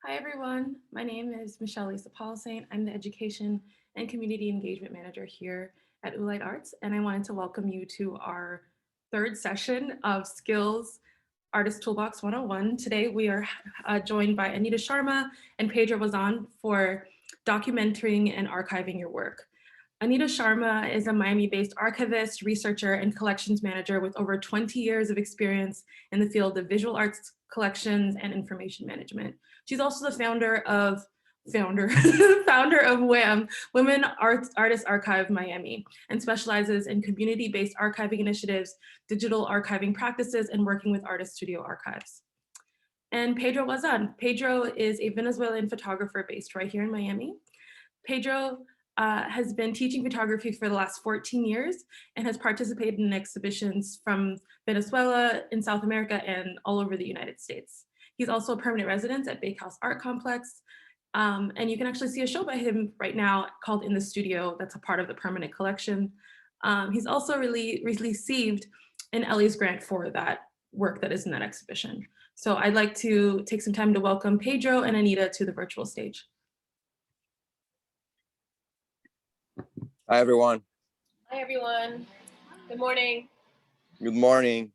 Hi everyone, my name is Michelle Lisa Paul-Saint. I'm the Education and Community Engagement Manager here at Oolite Arts, and I wanted to welcome you to our third session of Skills Artist Toolbox 101. Today we are joined by Anita Sharma and Pedro Wazzan for documenting and archiving your work. Anita Sharma is a Miami-based archivist, researcher, and collections manager with over 20 years of experience in the field of visual arts collections and information management. She's also the founder of founder of WAM, Women Artists Archive Miami, and specializes in community-based archiving initiatives, digital archiving practices, and working with artist studio archives. And Pedro Wazzan. Pedro is a Venezuelan photographer based right here in Miami. Pedro has been teaching photography for the last 14 years and has participated in exhibitions from Venezuela, in South America, and all over the United States. He's also a permanent resident at Bakehouse Art Complex. And you can actually see a show by him right now called In the Studio that's a part of the permanent collection. He's also received an Ellie's grant for that work that is in that exhibition. So I'd like to take some time to welcome Pedro and Anita to the virtual stage. Hi, everyone. Hi, everyone. Good morning. Good morning.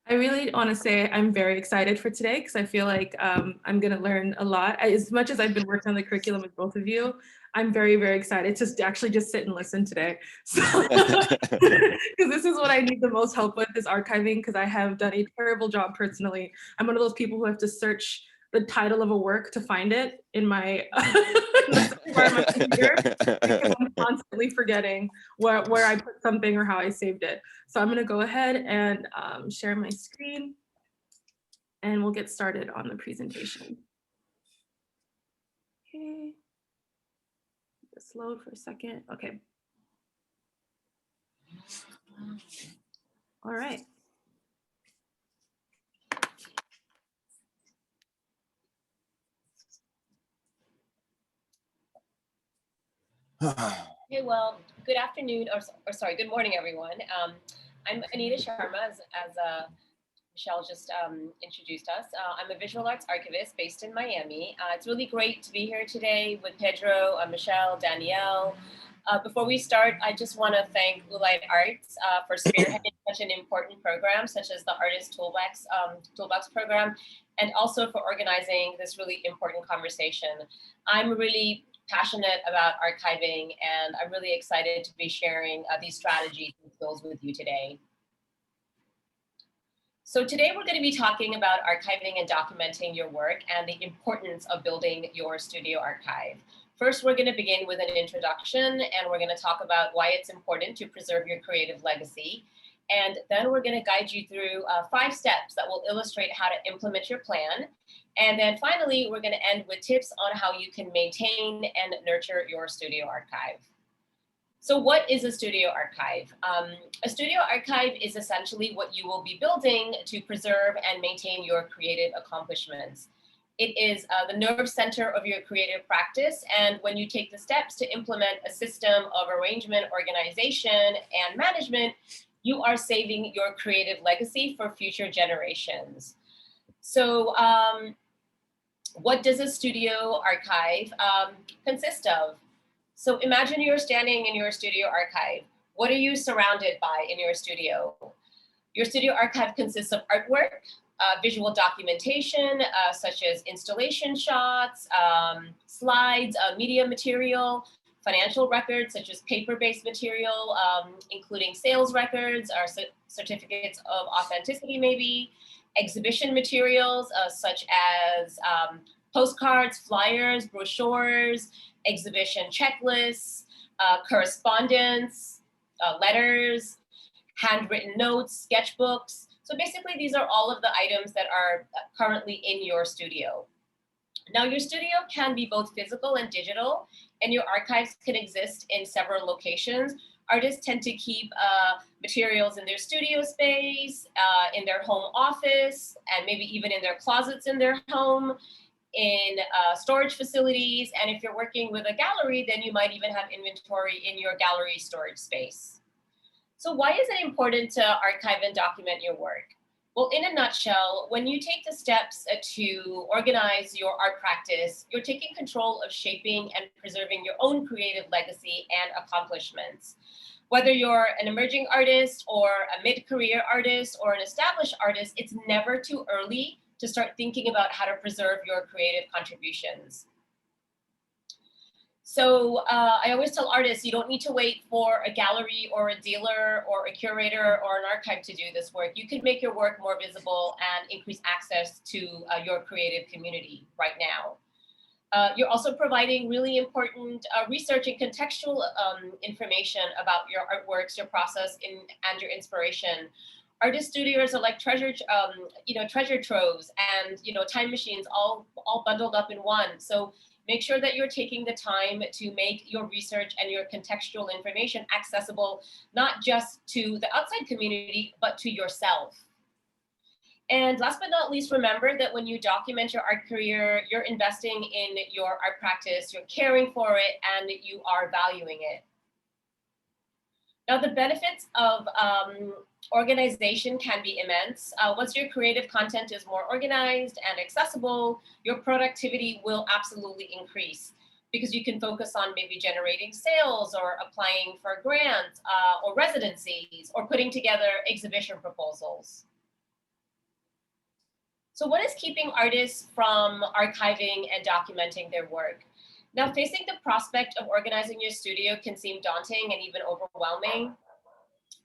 I really want to say I'm very excited for today because I feel like I'm going to learn a lot. As much as I've been working on the curriculum with both of you, I'm very, very excited to actually just sit and listen today. So, because this is what I need the most help with is archiving, because I have done a terrible job personally. I'm one of those people who have to search the title of a work to find it in my, my computer, because I'm constantly forgetting where I put something or how I saved it. So I'm going to go ahead and share my screen, and we'll get started on the presentation. Okay, just load for a second. Okay. All right. Okay, well, good afternoon, or sorry, good morning, everyone. I'm Anita Sharma, as Michelle just introduced us. I'm a visual arts archivist based in Miami. It's really great to be here today with Pedro, Michelle, Danielle. Before we start, I just want to thank Oolite Arts for spearheading such an important program, such as the Artist Toolbox program, and also for organizing this really important conversation. I'm really passionate about archiving, and I'm really excited to be sharing these strategies and skills with you today. So today we're going to be talking about archiving and documenting your work and the importance of building your studio archive. First, we're going to begin with an introduction, and we're going to talk about why it's important to preserve your creative legacy. And then we're going to guide you through 5 steps that will illustrate how to implement your plan. And then finally, we're going to end with tips on how you can maintain and nurture your studio archive. So what is a studio archive? A studio archive is essentially what you will be building to preserve and maintain your creative accomplishments. It is the nerve center of your creative practice. And when you take the steps to implement a system of arrangement, organization, and management, you are saving your creative legacy for future generations. So what does a studio archive consist of? So imagine you're standing in your studio archive. What are you surrounded by in your studio? Your studio archive consists of artwork, visual documentation, such as installation shots, slides, media material, financial records, such as paper-based material, including sales records or certificates of authenticity, maybe, exhibition materials, such as postcards, flyers, brochures, exhibition checklists, correspondence, letters, handwritten notes, sketchbooks. So basically, these are all of the items that are currently in your studio. Now, your studio can be both physical and digital, and your archives can exist in several locations. Artists tend to keep materials in their studio space, in their home office, and maybe even in their closets in their home, in storage facilities. And if you're working with a gallery, then you might even have inventory in your gallery storage space. So why is it important to archive and document your work? Well, in a nutshell, when you take the steps to organize your art practice, you're taking control of shaping and preserving your own creative legacy and accomplishments. Whether you're an emerging artist or a mid-career artist or an established artist, it's never too early to start thinking about how to preserve your creative contributions. So I always tell artists, you don't need to wait for a gallery or a dealer or a curator or an archive to do this work. You can make your work more visible and increase access to your creative community right now. You're also providing really important research and contextual information about your artworks, your process, and your inspiration. Artist studios are like treasure troves and time machines all bundled up in one. So make sure that you're taking the time to make your research and your contextual information accessible, not just to the outside community, but to yourself. And last but not least, remember that when you document your art career, you're investing in your art practice, you're caring for it, and you are valuing it. Now, the benefits of organization can be immense. Once your creative content is more organized and accessible, your productivity will absolutely increase because you can focus on maybe generating sales or applying for grants or residencies or putting together exhibition proposals. So what is keeping artists from archiving and documenting their work? Now, facing the prospect of organizing your studio can seem daunting and even overwhelming.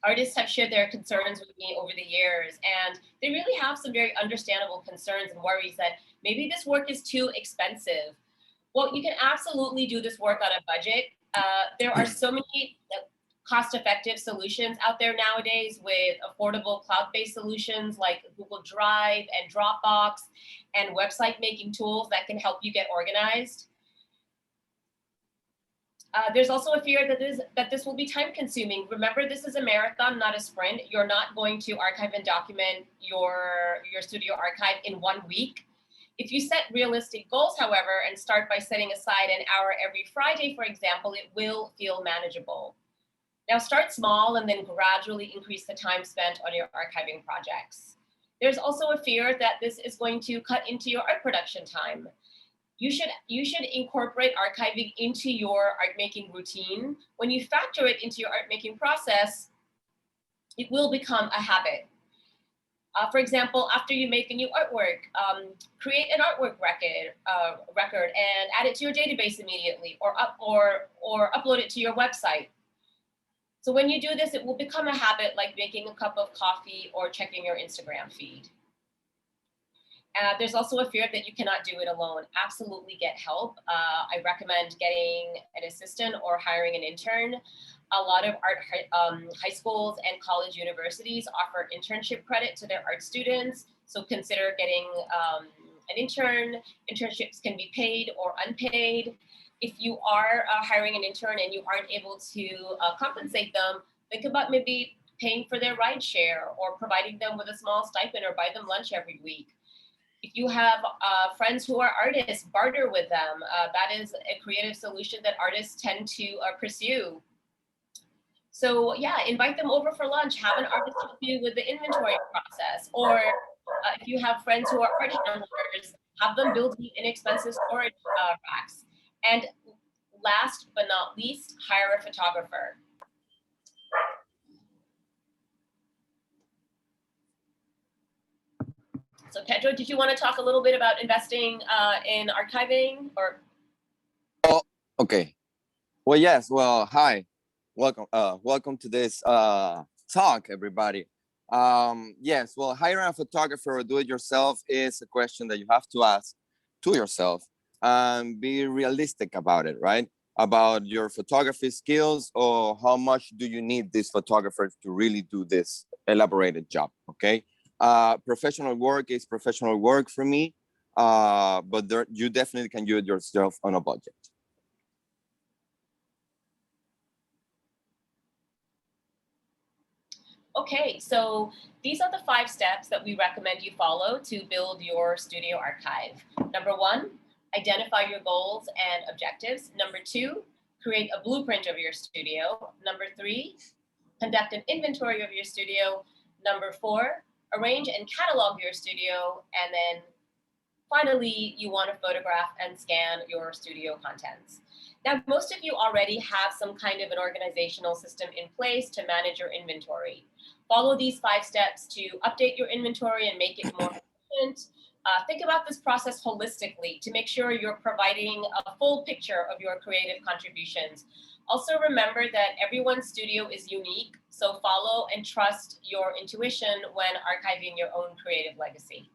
Artists have shared their concerns with me over the years, and they really have some very understandable concerns and worries that maybe this work is too expensive. Well, you can absolutely do this work on a budget. There are so many cost-effective solutions out there nowadays with affordable cloud-based solutions like Google Drive and Dropbox and website making tools that can help you get organized. There's also a fear that this will be time consuming. Remember, this is a marathon, not a sprint. You're not going to archive and document your studio archive in 1 week. If you set realistic goals, however, and start by setting aside an hour every Friday, for example, it will feel manageable. Now start small and then gradually increase the time spent on your archiving projects. There's also a fear that this is going to cut into your art production time. You should incorporate archiving into your art making routine. When you factor it into your art making process, it will become a habit. For example, after you make a new artwork, create an artwork record and add it to your database immediately, or upload it to your website. So when you do this, it will become a habit like making a cup of coffee or checking your Instagram feed. There's also a fear that you cannot do it alone. Absolutely get help. I recommend getting an assistant or hiring an intern. A lot of high schools and college universities offer internship credit to their art students. So consider getting an intern. Internships can be paid or unpaid. If you are hiring an intern and you aren't able to compensate them, think about maybe paying for their ride share or providing them with a small stipend or buy them lunch every week. If you have friends who are artists, barter with them. That is a creative solution that artists tend to pursue. So yeah, invite them over for lunch, have an artist help you with the inventory process, or if you have friends who are art handlers, have them build you inexpensive storage racks. And last but not least, hire a photographer. So Pedro, did you want to talk a little bit about investing in archiving or? Oh, okay. Well, yes. Well, hi. Welcome to this talk, everybody. Yes. Well, hiring a photographer or do it yourself is a question that you have to ask to yourself and be realistic about it, right? About your photography skills or how much do you need these photographers to really do this elaborated job, okay? Professional work is professional work for me, but you definitely can do it yourself on a budget. Okay, so these are the 5 steps that we recommend you follow to build your studio archive. Number 1, identify your goals and objectives. Number 2, create a blueprint of your studio. Number 3, conduct an inventory of your studio. Number 4, arrange and catalog your studio, and then finally, you want to photograph and scan your studio contents. Now, most of you already have some kind of an organizational system in place to manage your inventory. Follow these 5 steps to update your inventory and make it more efficient. Think about this process holistically to make sure you're providing a full picture of your creative contributions. Also remember that everyone's studio is unique, so follow and trust your intuition when archiving your own creative legacy.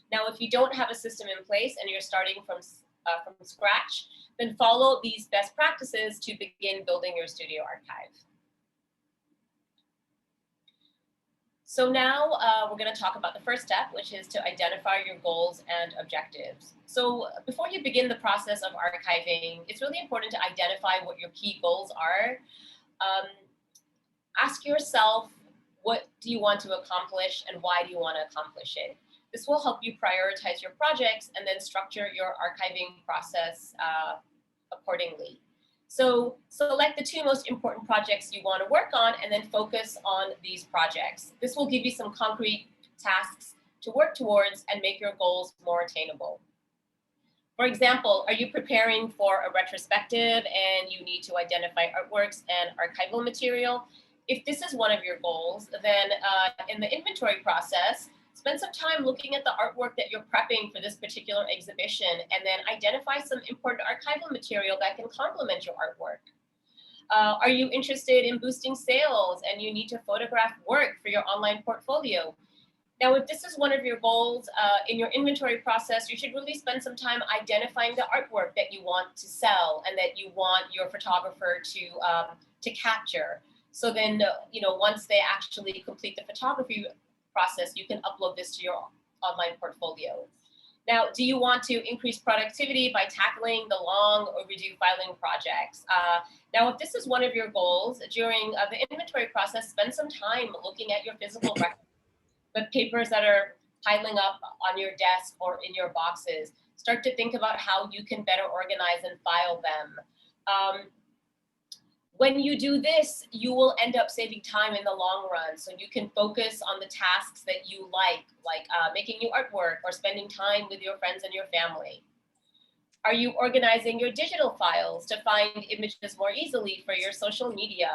Now, if you don't have a system in place and you're starting from scratch, then follow these best practices to begin building your studio archive. So now we're going to talk about the first step, which is to identify your goals and objectives. So before you begin the process of archiving, it's really important to identify what your key goals are. Ask yourself, what do you want to accomplish and why do you want to accomplish it? This will help you prioritize your projects and then structure your archiving process accordingly. So select the 2 most important projects you want to work on and then focus on these projects. This will give you some concrete tasks to work towards and make your goals more attainable. For example, are you preparing for a retrospective and you need to identify artworks and archival material? If this is one of your goals, then in the inventory process, spend some time looking at the artwork that you're prepping for this particular exhibition and then identify some important archival material that can complement your artwork. Are you interested in boosting sales and you need to photograph work for your online portfolio? Now, if this is one of your goals in your inventory process, you should really spend some time identifying the artwork that you want to sell and that you want your photographer to capture. So then, once they actually complete the photography process, you can upload this to your online portfolio. Now, do you want to increase productivity by tackling the long overdue filing projects? Now, if this is one of your goals, during the inventory process, spend some time looking at your physical records, the papers that are piling up on your desk or in your boxes. Start to think about how you can better organize and file them. When you do this, you will end up saving time in the long run. So you can focus on the tasks that you like making new artwork or spending time with your friends and your family. Are you organizing your digital files to find images more easily for your social media?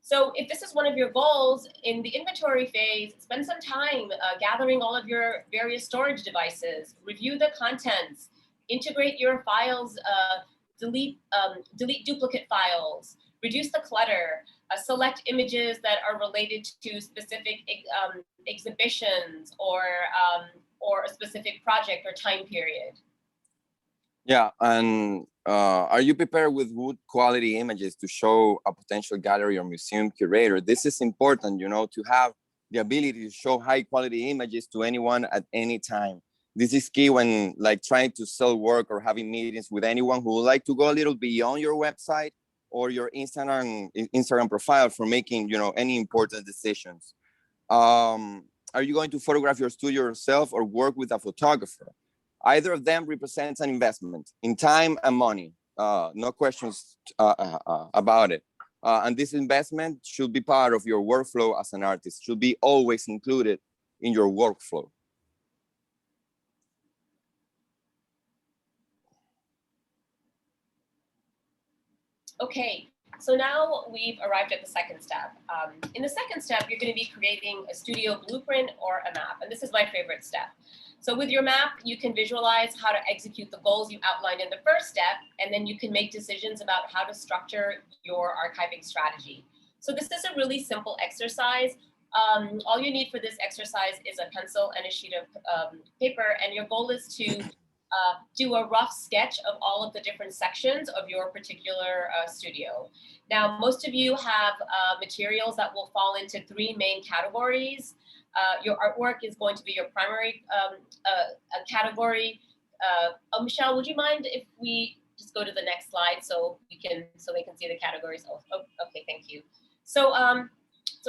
So if this is one of your goals in the inventory phase, spend some time gathering all of your various storage devices, review the contents, integrate your files, delete duplicate files, reduce the clutter, select images that are related to specific exhibitions or a specific project or time period. Yeah, and are you prepared with good quality images to show a potential gallery or museum curator? This is important, to have the ability to show high quality images to anyone at any time. This is key when trying to sell work or having meetings with anyone who would like to go a little beyond your website or your Instagram profile for making, any important decisions. Are you going to photograph your studio yourself or work with a photographer? Either of them represents an investment in time and money. No questions about it. And this investment should be part of your workflow as an artist, should be always included in your workflow. Okay, so now we've arrived at the second step. In the second step, you're going to be creating a studio blueprint or a map, and this is my favorite step. So with your map, you can visualize how to execute the goals you outlined in the first step, and then you can make decisions about how to structure your archiving strategy. So this is a really simple exercise. All you need for this exercise is a pencil and a sheet of paper, and your goal is to do a rough sketch of all of the different sections of your particular studio. Now, most of you have materials that will fall into 3 main categories. Your artwork is going to be your primary category. Michelle, would you mind if we just go to the next slide so they can see the categories? Oh, okay, thank you. So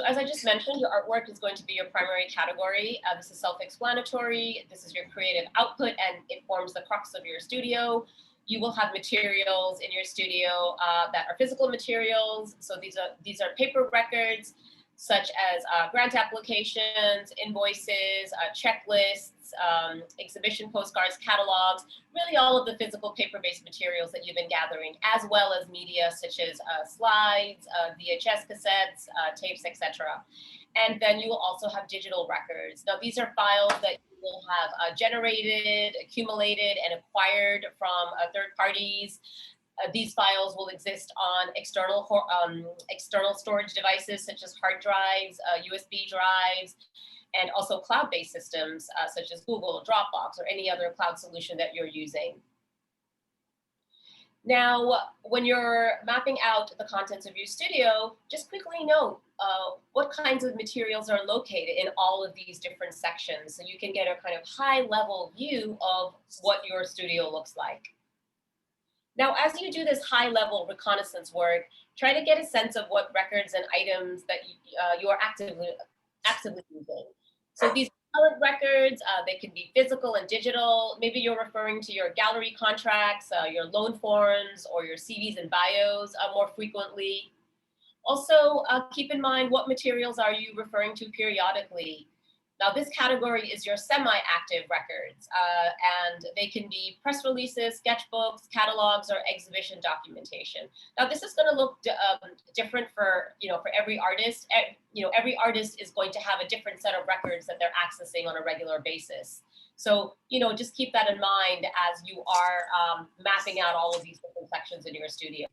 as I just mentioned, your artwork is going to be your primary category. This is self-explanatory. This is your creative output, and it forms the crux of your studio. You will have materials in your studio that are physical materials. So these are paper records, such as grant applications, invoices, checklists, exhibition postcards, catalogs, really all of the physical paper-based materials that you've been gathering, as well as media such as slides, VHS cassettes, tapes, etc. And then you will also have digital records. Now, these are files that you will have generated, accumulated, and acquired from third parties. These files will exist on external storage devices such as hard drives, USB drives, and also cloud-based systems such as Google, Dropbox, or any other cloud solution that you're using. Now, when you're mapping out the contents of your studio, just quickly note what kinds of materials are located in all of these different sections, so you can get a kind of high-level view of what your studio looks like. Now, as you do this high-level reconnaissance work, try to get a sense of what records and items that you are actively using. So these current records, they can be physical and digital. Maybe you're referring to your gallery contracts, your loan forms, or your CVs and bios more frequently. Also, keep in mind what materials are you referring to periodically. Now, this category is your semi-active records, and they can be press releases, sketchbooks, catalogs, or exhibition documentation. Now, this is going to look different for every artist. Every artist is going to have a different set of records that they're accessing on a regular basis. So, just keep that in mind as you are mapping out all of these different sections in your studio.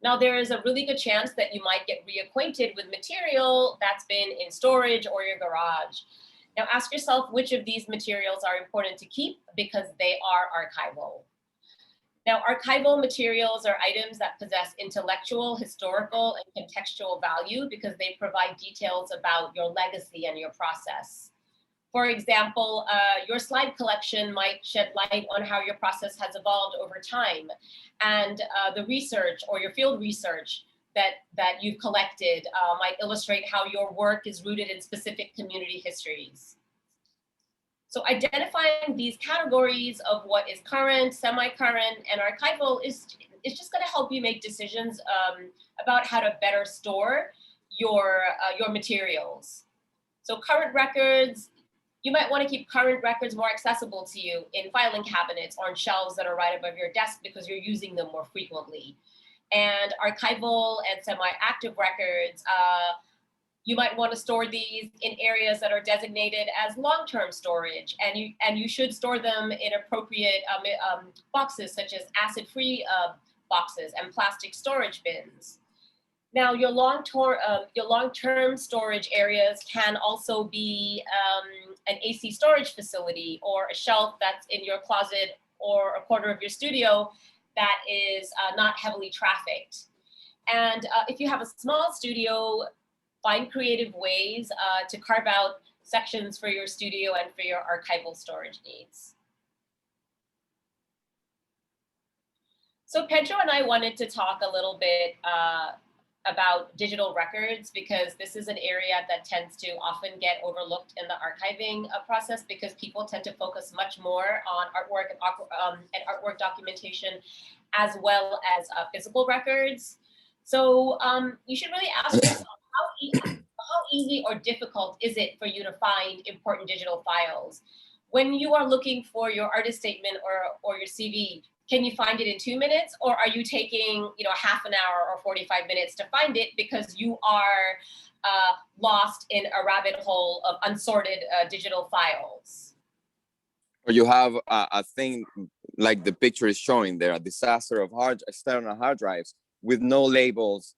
Now, there is a really good chance that you might get reacquainted with material that's been in storage or your garage. Now, ask yourself which of these materials are important to keep because they are archival. Now, archival materials are items that possess intellectual, historical, and contextual value because they provide details about your legacy and your process. For example, your slide collection might shed light on how your process has evolved over time. And the research or your field research that you've collected might illustrate how your work is rooted in specific community histories. So identifying these categories of what is current, semi-current, and archival is just going to help you make decisions about how to better store your materials. So current records, you might want to keep current records more accessible to you in filing cabinets or on shelves that are right above your desk because you're using them more frequently. And archival and semi-active records, you might want to store these in areas that are designated as long-term storage, and you should store them in appropriate boxes such as acid-free boxes and plastic storage bins. Now, your long-term storage areas can also be an AC storage facility or a shelf that's in your closet or a corner of your studio that is not heavily trafficked. And if you have a small studio, find creative ways to carve out sections for your studio and for your archival storage needs. So Pedro and I wanted to talk a little bit about digital records because this is an area that tends to often get overlooked in the archiving process because people tend to focus much more on artwork and artwork documentation as well as physical records. So you should really ask yourself, how easy or difficult is it for you to find important digital files? When you are looking for your artist statement or your CV, can you find it in 2 minutes, or are you taking half an hour or 45 minutes to find it because you are lost in a rabbit hole of unsorted digital files? Or you have a thing like the picture is showing there, a disaster of external hard drives with no labels,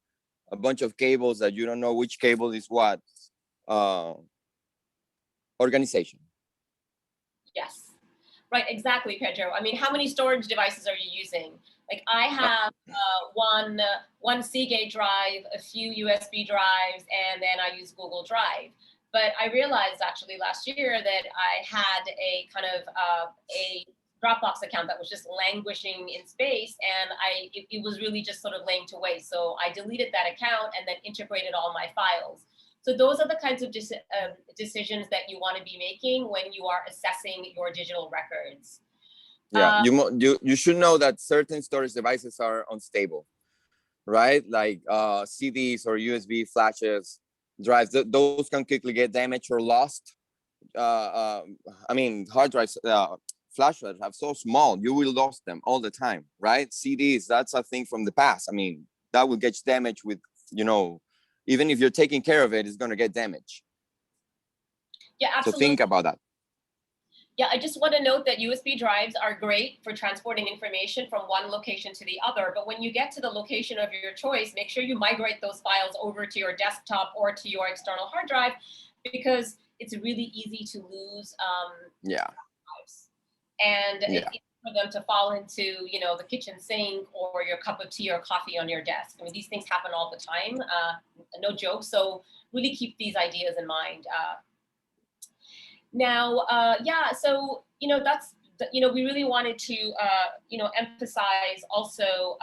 a bunch of cables that you don't know which cable is what. Organization. Yes. Right, exactly, Pedro. I mean, how many storage devices are you using? Like I have one Seagate drive, a few USB drives, and then I use Google Drive. But I realized actually last year that I had a kind of a Dropbox account that was just languishing in space, and it was really just sort of laying to waste. So I deleted that account and then integrated all my files. So those are the kinds of decisions that you want to be making when you are assessing your digital records. Yeah, you should know that certain storage devices are unstable. right? Like CDs or USB flashes, drives, those can quickly get damaged or lost. I mean, hard drives, flash drives are so small, you will lose them all the time, right? CDs, that's a thing from the past. I mean, that will get damaged with, you know, even if you're taking care of it, it's going to get damaged. Yeah, So absolutely. think about that. Yeah, I just want to note that USB drives are great for transporting information from one location to the other. But when you get to the location of your choice, make sure you migrate those files over to your desktop or to your external hard drive, because it's really easy to lose drives. And it's easy for them to fall into, you know, the kitchen sink or your cup of tea or coffee on your desk. I mean, these things happen all the time, no joke. So really keep these ideas in mind. Yeah, so, you know, that's, you know, we really wanted to, you know, emphasize also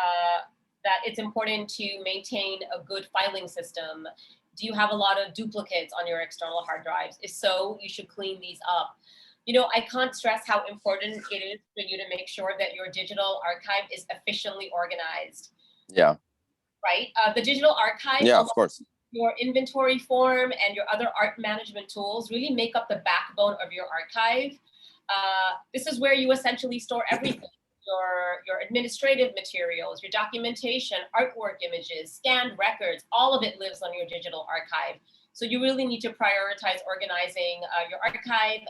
that it's important to maintain a good filing system. Do you have a lot of duplicates on your external hard drives? If so, you should clean these up. You know, I can't stress how important it is for you to make sure that your digital archive is efficiently organized. Yeah. Right? The digital archive, yeah, of course, your inventory form and your other art management tools really make up the backbone of your archive. This is where you essentially store everything, your administrative materials, your documentation, artwork images, scanned records, all of it lives on your digital archive. So you really need to prioritize organizing your archive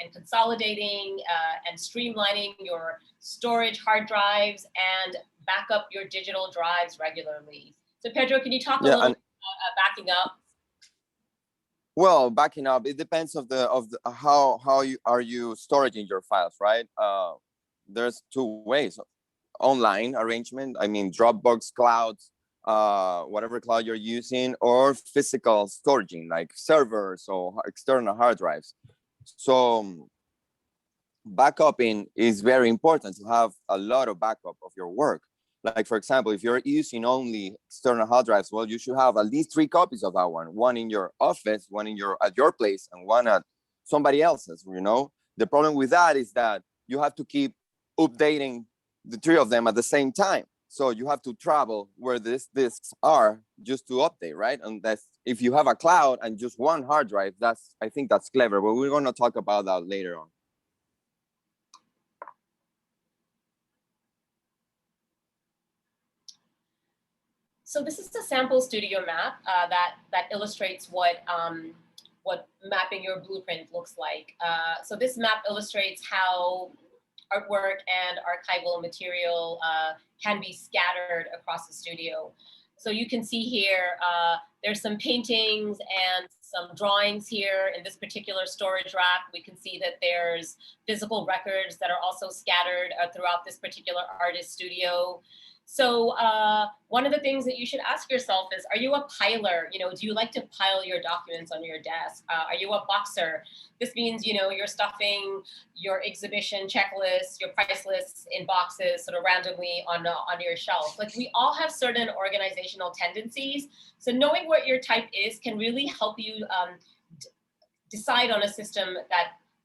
and consolidating and streamlining your storage hard drives and back up your digital drives regularly. So Pedro, can you talk a little bit about backing up? Well, backing up, it depends of the how you are you storing your files, right? There's two ways: online arrangement, I mean Dropbox, clouds, whatever cloud you're using, or physical storage like servers or external hard drives. So backupping is very important, to have a lot of backup of your work. Like, for example, if you're using only external hard drives, well, you should have at least 3 copies of that one in your office, one in your at your place, and one at somebody else's. You know, the problem with that is that you have to keep updating the 3 of them at the same time. So you have to travel where these disks are just to update, right? And that's, if you have a cloud and just one hard drive, I think that's clever, but we're going to talk about that later on. So this is a sample studio map that illustrates what mapping your blueprint looks like. So this map illustrates how artwork and archival material can be scattered across the studio. So you can see here, there's some paintings and some drawings here in this particular storage rack. We can see that there's physical records that are also scattered throughout this particular artist studio. So one of the things that you should ask yourself is, are you a piler? You know, do you like to pile your documents on your desk? Are you a boxer? This means, you know, you're stuffing your exhibition checklists, your price lists in boxes sort of randomly on your shelf. Like, we all have certain organizational tendencies. So knowing what your type is can really help you decide on a system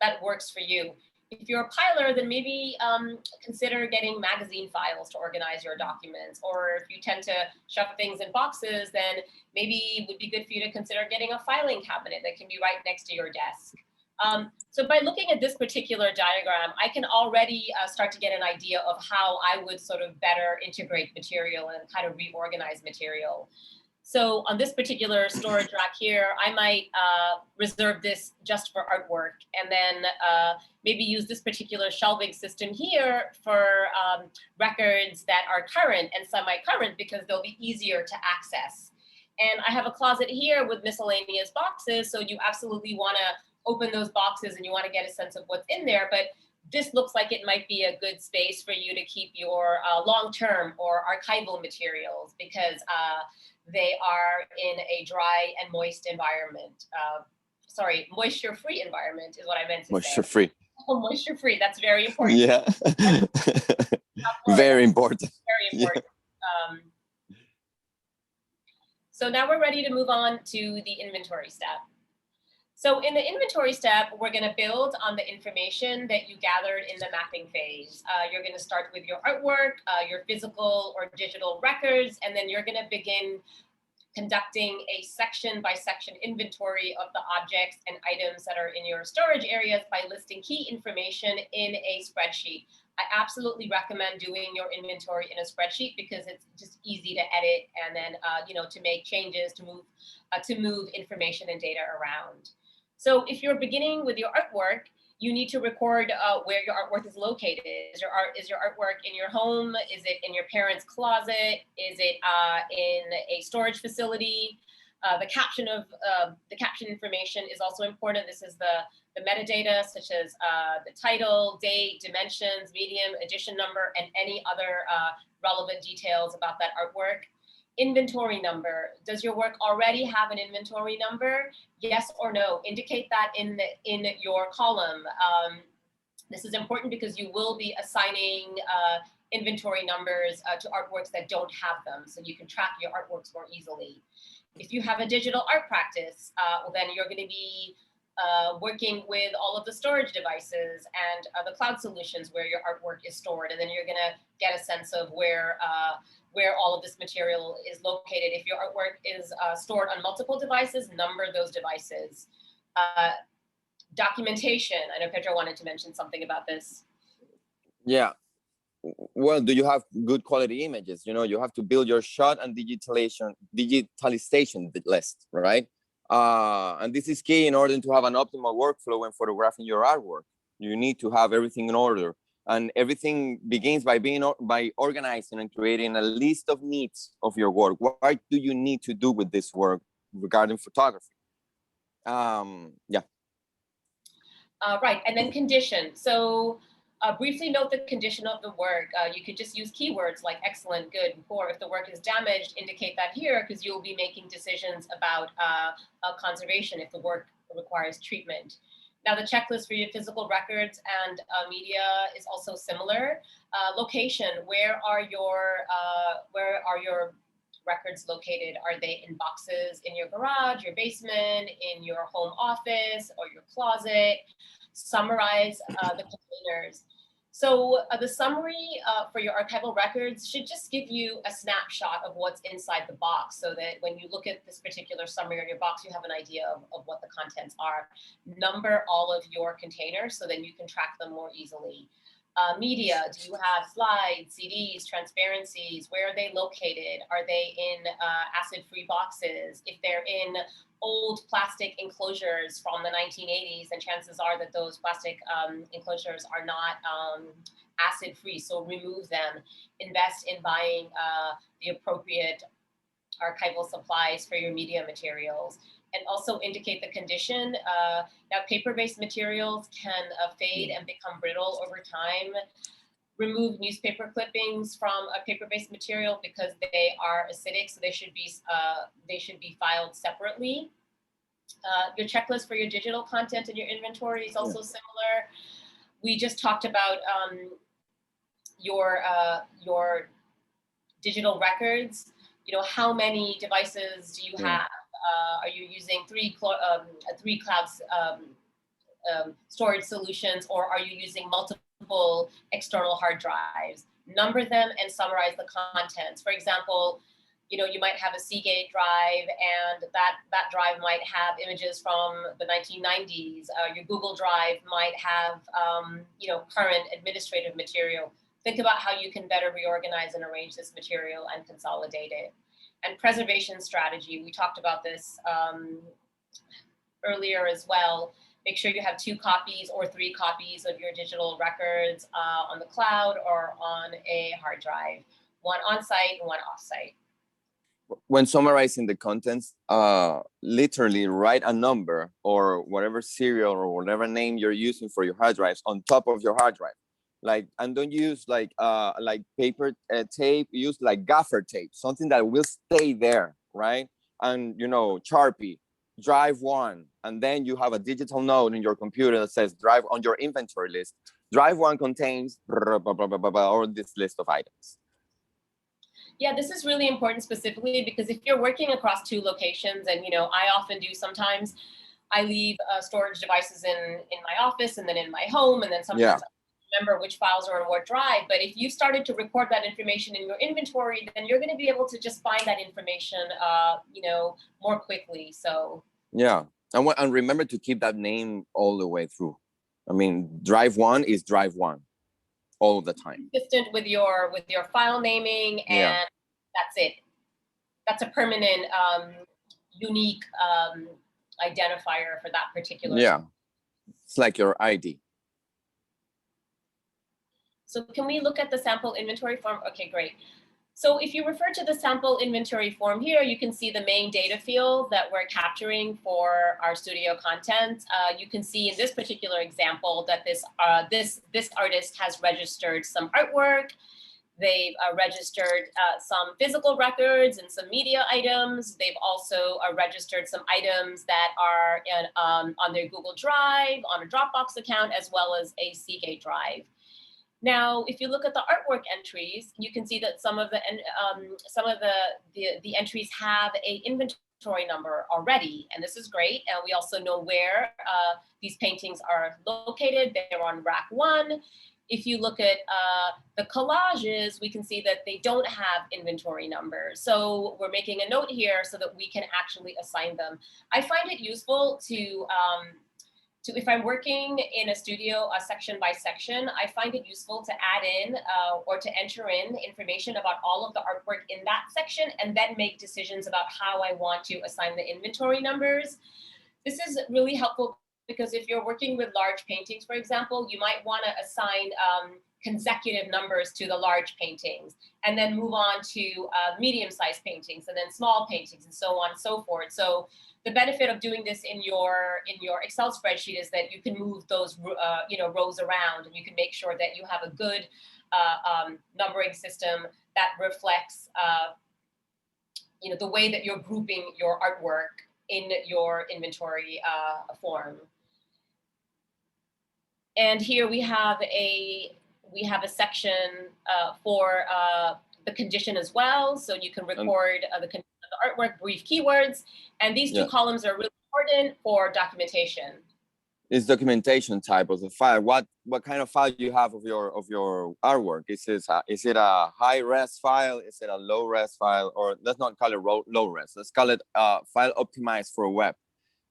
that works for you. If you're a piler, then maybe consider getting magazine files to organize your documents. Or if you tend to shove things in boxes, then maybe it would be good for you to consider getting a filing cabinet that can be right next to your desk. So by looking at this particular diagram, I can already start to get an idea of how I would sort of better integrate material and kind of reorganize material. So on this particular storage rack here, I might reserve this just for artwork, and then maybe use this particular shelving system here for records that are current and semi-current, because they'll be easier to access. And I have a closet here with miscellaneous boxes, so you absolutely want to open those boxes and you want to get a sense of what's in there. But this looks like it might be a good space for you to keep your long-term or archival materials, because they are in a dry and moist environment. Sorry, moisture-free environment is what I meant to say. Moisture-free. Oh, moisture-free, that's very important. Yeah. Very important. Very important. Yeah. So now we're ready to move on to the inventory step. So in the inventory step, we're going to build on the information that you gathered in the mapping phase. You're going to start with your artwork, your physical or digital records, and then you're going to begin conducting a section by section inventory of the objects and items that are in your storage areas by listing key information in a spreadsheet. I absolutely recommend doing your inventory in a spreadsheet because it's just easy to edit and then to make changes, to move information and data around. So if you're beginning with your artwork, you need to record where your artwork is located. Is your artwork in your home? Is it in your parents' closet? Is it in a storage facility? The caption information is also important. This is the metadata, such as the title, date, dimensions, medium, edition number, and any other relevant details about that artwork. Inventory number. Does your work already have an inventory number? Yes or no. Indicate that in your column. This is important because you will be assigning inventory numbers to artworks that don't have them, so you can track your artworks more easily. If you have a digital art practice, well, then you're going to be working with all of the storage devices and the cloud solutions where your artwork is stored, and then you're going to get a sense of where all of this material is located. If your artwork is stored on multiple devices, number those devices. Documentation. I know Pedro wanted to mention something about this. Yeah. Well, do you have good quality images? You have to build your shot and digitalization list, right? And this is key in order to have an optimal workflow when photographing your artwork. You need to have everything in order. And everything begins by organizing and creating a list of needs of your work. What do you need to do with this work regarding photography? Yeah. Right, and then condition. So briefly note the condition of the work. You could just use keywords like excellent, good, and poor. If the work is damaged, indicate that here because you'll be making decisions about conservation if the work requires treatment. Now, the checklist for your physical records and media is also similar. Location, where are your records located? Are they in boxes in your garage, your basement, in your home office, or your closet? Summarize the containers. So the summary for your archival records should just give you a snapshot of what's inside the box so that when you look at this particular summary on your box, you have an idea of what the contents are. Number all of your containers so then you can track them more easily. Media, do you have slides, CDs, transparencies? Where are they located? Are they in acid-free boxes? If they're in old plastic enclosures from the 1980s, then chances are that those plastic enclosures are not acid-free, so remove them. Invest in buying the appropriate archival supplies for your media materials. And also indicate the condition. Now, paper-based materials can fade and become brittle over time. Remove newspaper clippings from a paper-based material because they are acidic, so they should be filed separately. Your checklist for your digital content and your inventory is also similar. We just talked about your digital records. How many devices do you have? Are you using three cloud storage solutions, or are you using multiple external hard drives? Number them and summarize the contents. For example, you might have a Seagate drive, and that drive might have images from the 1990s. Your Google Drive might have current administrative material. Think about how you can better reorganize and arrange this material and consolidate it. And preservation strategy, we talked about this earlier as well. Make sure you have 2 copies or 3 copies of your digital records on the cloud or on a hard drive, one on-site and one off-site. When summarizing the contents, literally write a number or whatever serial or whatever name you're using for your hard drives on top of your hard drive. And don't use like paper tape, use like gaffer tape, something that will stay there, right? And Sharpie, drive 1, and then you have a digital note in your computer that says drive on your inventory list. Drive 1 contains blah, blah, blah, blah, blah, blah, or this list of items. Yeah, this is really important specifically because if you're working across 2 locations, and I often do sometimes, I leave storage devices in my office and then in my home, and then sometimes I remember which files are on what drive. But if you started to record that information in your inventory, then you're going to be able to just find that information, more quickly. So yeah, and remember to keep that name all the way through. I mean, drive one is drive one all the time. Consistent with your file naming, and that's it. That's a permanent, unique identifier for that particular. Yeah, it's like your ID. So can we look at the sample inventory form? Okay, great. So if you refer to the sample inventory form here, you can see the main data field that we're capturing for our studio content. You can see in this particular example that this artist has registered some artwork. They've registered some physical records and some media items. They've also registered some items that are on their Google Drive, on a Dropbox account, as well as a Seagate Drive. Now, if you look at the artwork entries, you can see that some of the entries have an inventory number already, and this is great. And we also know where these paintings are located. They're on rack 1. If you look at the collages, we can see that they don't have inventory numbers. So we're making a note here so that we can actually assign them. I find it useful to if I'm working in a studio, section by section, I find it useful to add in or to enter in information about all of the artwork in that section, and then make decisions about how I want to assign the inventory numbers. This is really helpful because if you're working with large paintings, for example, you might want to assign consecutive numbers to the large paintings, and then move on to medium-sized paintings, and then small paintings, and so on and so forth. So the benefit of doing this in your Excel spreadsheet is that you can move those rows around, and you can make sure that you have a good numbering system that reflects the way that you're grouping your artwork in your inventory form. And here we have a section for the condition as well. So you can record the condition of the artwork, brief keywords, and these two columns are really important for documentation. It's documentation type of the file. What kind of file you have of your artwork? Is it a high res file? Is it a low res file? Or let's not call it low res. Let's call it file optimized for web.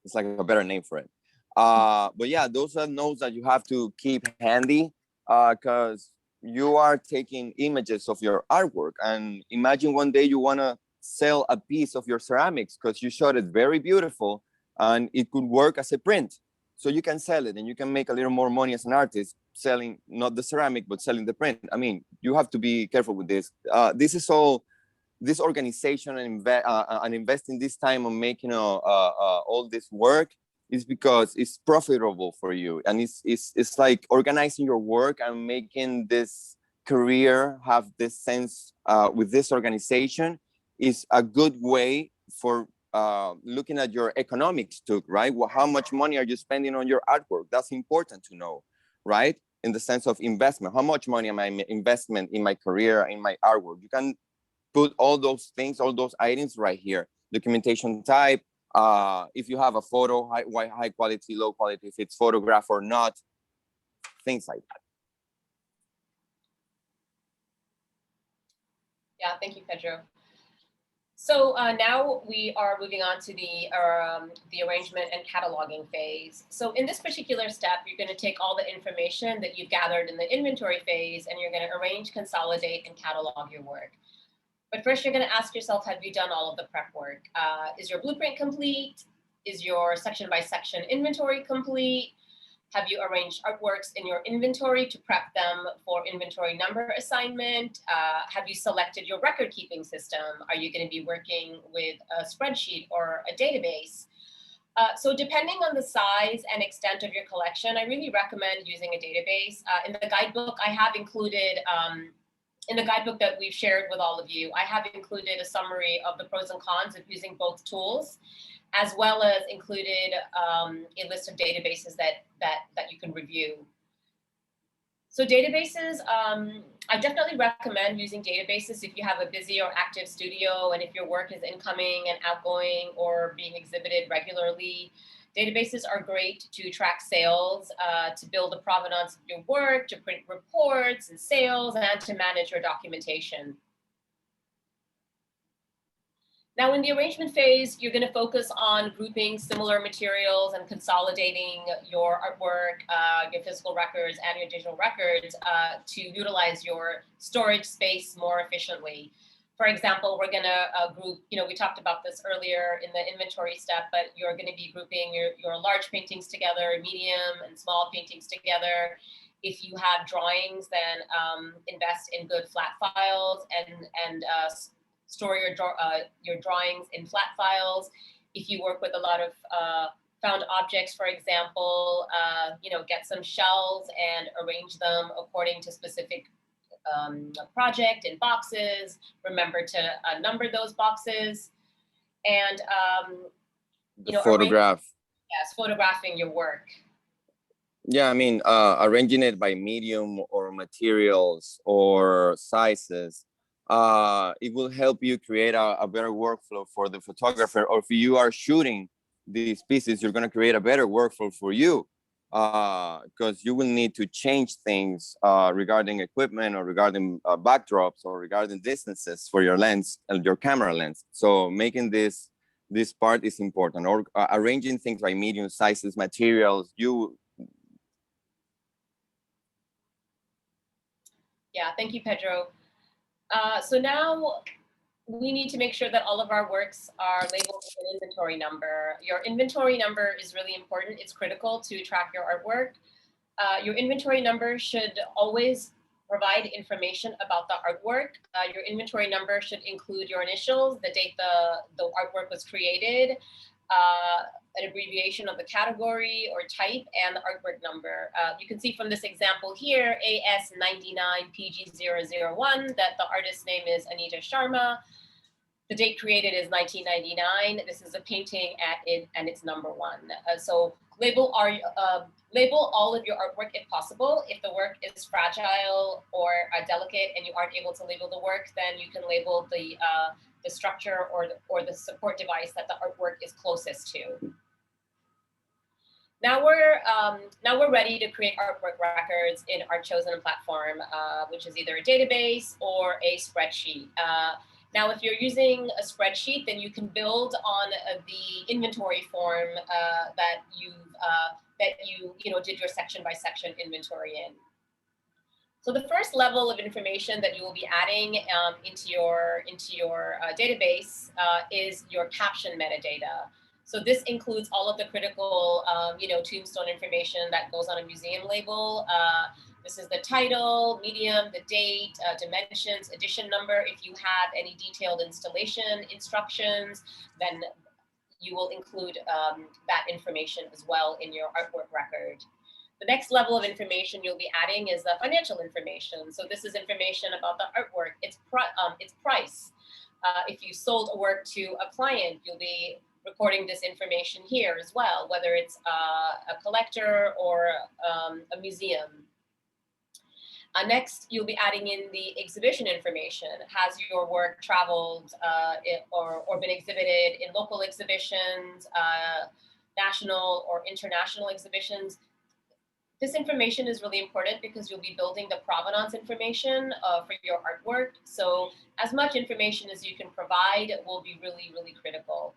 It's like a better name for it. But yeah, those are notes that you have to keep handy because you are taking images of your artwork. And imagine one day you want to sell a piece of your ceramics because you showed it very beautiful and it could work as a print. So you can sell it and you can make a little more money as an artist selling not the ceramic, but selling the print. I mean, you have to be careful with this. This organization and investing this time on making all this work is because it's profitable for you. And it's like organizing your work and making this career have this sense with this organization is a good way for looking at your economics too, right? Well, how much money are you spending on your artwork? That's important to know, right? In the sense of investment, how much money am I investment in my career, in my artwork? You can put all those things, all those items right here. Documentation type, if you have a photo, high quality, low quality, if it's photograph or not, things like that. Yeah, thank you, Pedro. So now we are moving on to the arrangement and cataloging phase. So in this particular step, you're going to take all the information that you've gathered in the inventory phase, and you're going to arrange, consolidate, and catalog your work. But first, you're going to ask yourself, have you done all of the prep work? Is your blueprint complete? Is your section by section inventory complete? Have you arranged artworks in your inventory to prep them for inventory number assignment? Have you selected your record keeping system? Are you going to be working with a spreadsheet or a database? So depending on the size and extent of your collection, I really recommend using a database. In the guidebook, I have included, in the guidebook that we've shared with all of you, I have included a summary of the pros and cons of using both tools, as well as included a list of databases that you can review. So databases, I definitely recommend using databases if you have a busy or active studio and if your work is incoming and outgoing or being exhibited regularly. Databases are great to track sales, to build the provenance of your work, to print reports and sales, and to manage your documentation. Now, in the arrangement phase, you're going to focus on grouping similar materials and consolidating your artwork, your physical records, and your digital records to utilize your storage space more efficiently. For example, we're going to group, we talked about this earlier in the inventory step, but you're going to be grouping your large paintings together, medium and small paintings together. If you have drawings, then invest in good flat files and store your drawings in flat files. If you work with a lot of found objects, for example, get some shells and arrange them according to specific project in boxes. Remember to number those boxes, and photograph. Yes, photographing your work. Yeah, I mean, arranging it by medium or materials or sizes. It will help you create a better workflow for the photographer. Or if you are shooting these pieces, you're going to create a better workflow for you, because you will need to change things regarding equipment or regarding backdrops or regarding distances for your lens and your camera lens. So making this part is important, or arranging things by medium sizes, materials. Yeah, thank you, Pedro. So now we need to make sure that all of our works are labeled with an inventory number. Your inventory number is really important. It's critical to track your artwork. Your inventory number should always provide information about the artwork. Your inventory number should include your initials, the date the artwork was created, an abbreviation of the category or type, and the artwork number. You can see from this example here, AS99PG001, that the artist's name is Anita Sharma. The date created is 1999. This is a painting and it's number 1. So label all of your artwork if possible. If the work is fragile or delicate and you aren't able to label the work, then you can label the structure or the support device that the artwork is closest to. Now we're ready to create artwork records in our chosen platform, which is either a database or a spreadsheet. Now, if you're using a spreadsheet, then you can build on the inventory form that you did your section by section inventory in. So the first level of information that you will be adding into your database is your caption metadata. So this includes all of the critical, tombstone information that goes on a museum label. This is the title, medium, the date, dimensions, edition number. If you have any detailed installation instructions, then you will include that information as well in your artwork record. The next level of information you'll be adding is the financial information. So this is information about the artwork, its price. If you sold a work to a client, you'll be recording this information here as well, whether it's a collector or a museum. Next, you'll be adding in the exhibition information. Has your work traveled or been exhibited in local exhibitions, national or international exhibitions? This information is really important because you'll be building the provenance information for your artwork. So as much information as you can provide will be really, really critical.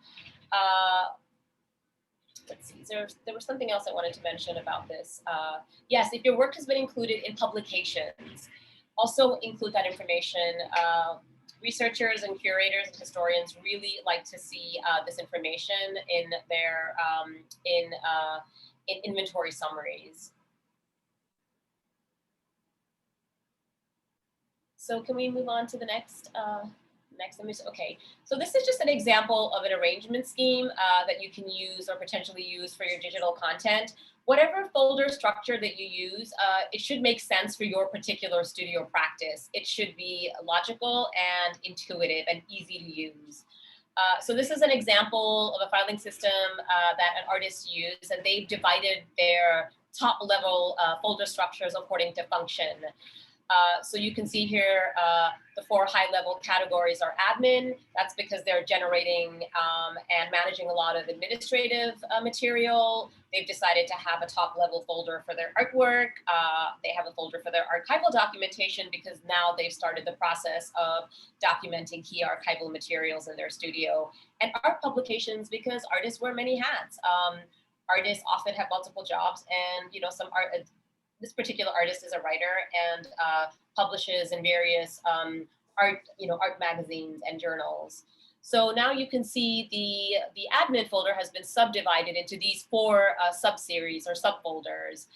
Let's see, there was something else I wanted to mention about this. Yes, if your work has been included in publications, also include that information. Researchers and curators and historians really like to see this information in their in inventory summaries. So can we move on to the next image? Okay, so this is just an example of an arrangement scheme that you can use or potentially use for your digital content. Whatever folder structure that you use, it should make sense for your particular studio practice. It should be logical and intuitive and easy to use. So this is an example of a filing system that an artist used, and they've divided their top level folder structures according to function. So you can see here, the 4 high-level categories are admin. That's because they're generating and managing a lot of administrative material. They've decided to have a top-level folder for their artwork. They have a folder for their archival documentation because now they've started the process of documenting key archival materials in their studio. And art publications because artists wear many hats. Artists often have multiple jobs, and this particular artist is a writer and publishes in various art magazines and journals. So now you can see the admin folder has been subdivided into these 4 sub-series or subfolders.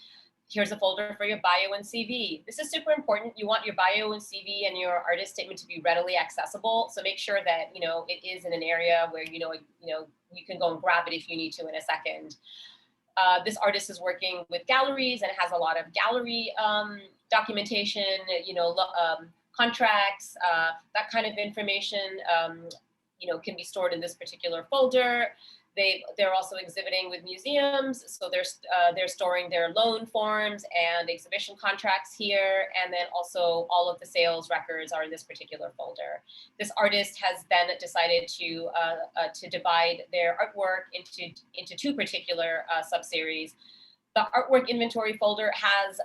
Here's a folder for your bio and CV. This is super important. You want your bio and CV and your artist statement to be readily accessible. So make sure that it is in an area where you can go and grab it if you need to in a second. This artist is working with galleries and has a lot of gallery documentation, contracts, that kind of information, can be stored in this particular folder. They're also exhibiting with museums, so they're storing their loan forms and exhibition contracts here, and then also all of the sales records are in this particular folder. This artist has then decided to divide their artwork into 2 particular subseries. The artwork inventory folder has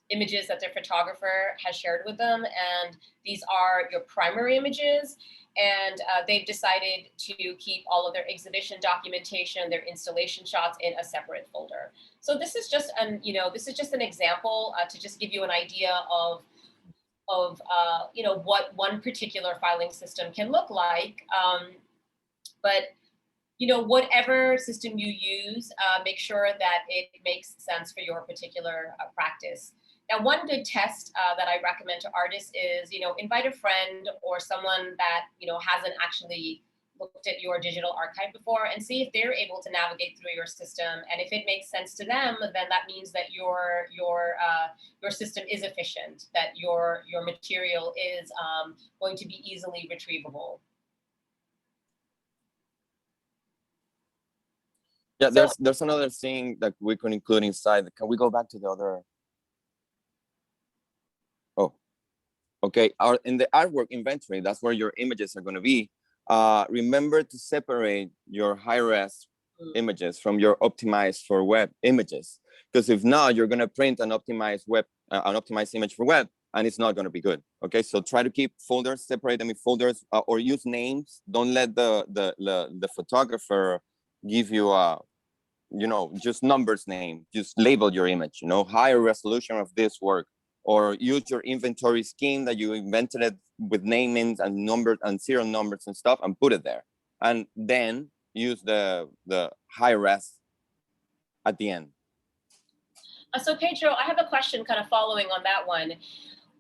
images that their photographer has shared with them, and these are your primary images. And they've decided to keep all of their exhibition documentation, their installation shots in a separate folder. So this is just an example to just give you an idea of what one particular filing system can look like. But whatever system you use, make sure that it makes sense for your particular practice. Now, one good test that I recommend to artists is, invite a friend or someone that, hasn't actually looked at your digital archive before and see if they're able to navigate through your system. And if it makes sense to them, then that means that your system is efficient, that your material is going to be easily retrievable. Yeah, there's another thing that we can include inside. Can we go back to the other? Oh, okay. In the artwork inventory, that's where your images are going to be. Remember to separate your high-res images from your optimized for web images, because if not, you're going to print an optimized image for web, and it's not going to be good. Okay, so try to keep folders, separate them in folders, or use names. Don't let the photographer give you just numbers name. Just label your image. Higher resolution of this work, or use your inventory scheme that you invented it with namings and numbers and serial numbers and stuff, and put it there, and then use the high res at the end. So Pedro, I have a question kind of following on that one.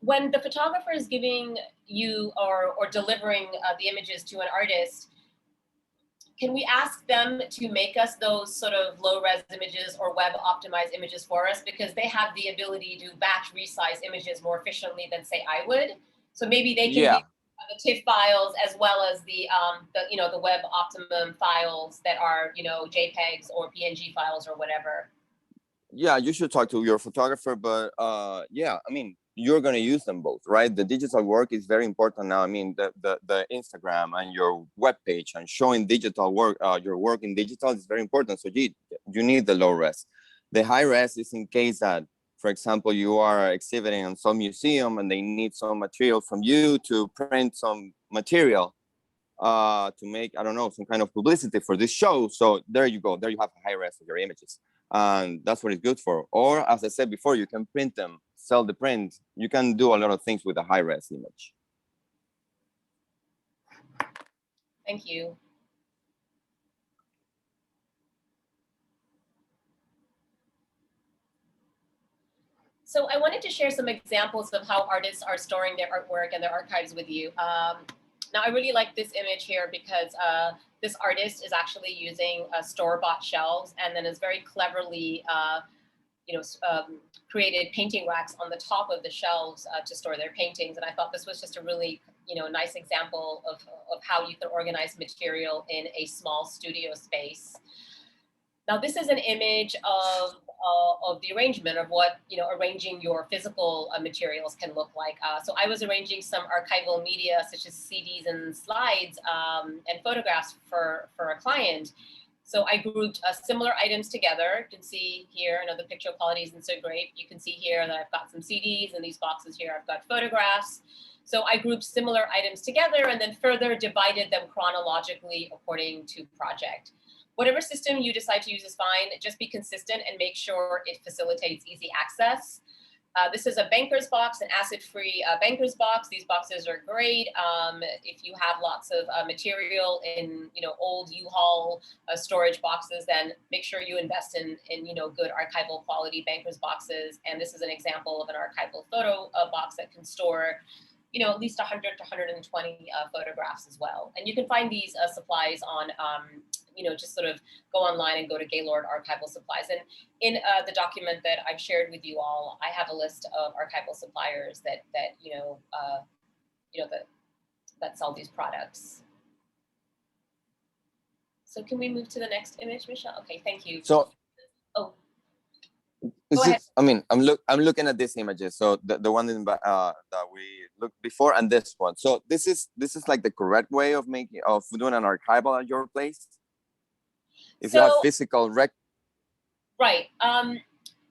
When the photographer is giving you or delivering the images to an artist, can we ask them to make us those sort of low-res images or web optimized images for us, because they have the ability to batch resize images more efficiently than, say, I would? So maybe they can use the TIFF files as well as the web optimum files that are JPEGs or PNG files or whatever. Yeah, you should talk to your photographer, but yeah, I mean, you're going to use them both, right? The digital work is very important now. I mean, the Instagram and your web page and showing digital work, your work in digital is very important. So you need the low res. The high res is in case that, for example, you are exhibiting in some museum and they need some material from you to print some material to make, I don't know, some kind of publicity for this show. So there you go. There you have a high res of your images. And that's what it's good for. Or as I said before, you can print them, sell the print. You can do a lot of things with a high res image. Thank you. So I wanted to share some examples of how artists are storing their artwork and their archives with you. Now, I really like this image here because this artist is actually using store-bought shelves and then is very cleverly created painting racks on the top of the shelves to store their paintings. And I thought this was just a really nice example of how you can organize material in a small studio space. Now, this is an image of of the arrangement of what, arranging your physical materials can look like. So I was arranging some archival media such as CDs and slides and photographs for a client. So I grouped similar items together. You can see here, the picture quality isn't so great. You can see here that I've got some CDs, and these boxes here I've got photographs. So I grouped similar items together and then further divided them chronologically according to project. Whatever system you decide to use is fine. Just be consistent and make sure it facilitates easy access. This is a banker's box, an acid-free banker's box. These boxes are great. If you have lots of material in, old U-Haul storage boxes, then make sure you invest in good archival quality banker's boxes. And this is an example of an archival photo box that can store, at least 100 to 120 photographs as well. And you can find these supplies on, just sort of go online and go to Gaylord Archival Supplies. And in the document that I've shared with you all, I have a list of archival suppliers that sell these products. So can we move to the next image, Michelle? Okay, thank you. So, oh, go ahead. I'm looking at these images. So the one in, that we looked before and this one. So this is like the correct way of doing an archival at your place. If you have physical rec. Right.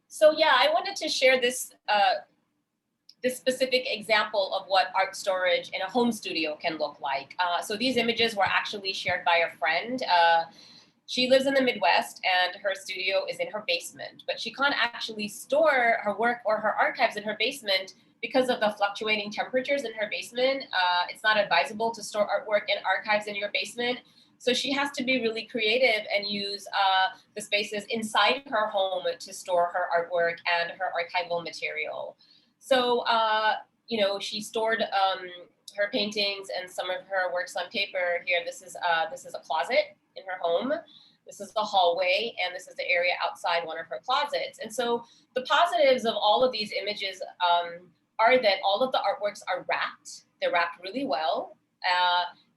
So yeah, I wanted to share this this specific example of what art storage in a home studio can look like. So these images were actually shared by a friend. She lives in the Midwest and her studio is in her basement, but she can't actually store her work or her archives in her basement because of the fluctuating temperatures in her basement. It's not advisable to store artwork and archives in your basement. So she has to be really creative and use the spaces inside her home to store her artwork and her archival material. So, she stored her paintings and some of her works on paper here. This is a closet in her home. This is the hallway, and this is the area outside one of her closets. And so the positives of all of these images are that all of the artworks are wrapped. They're wrapped really well.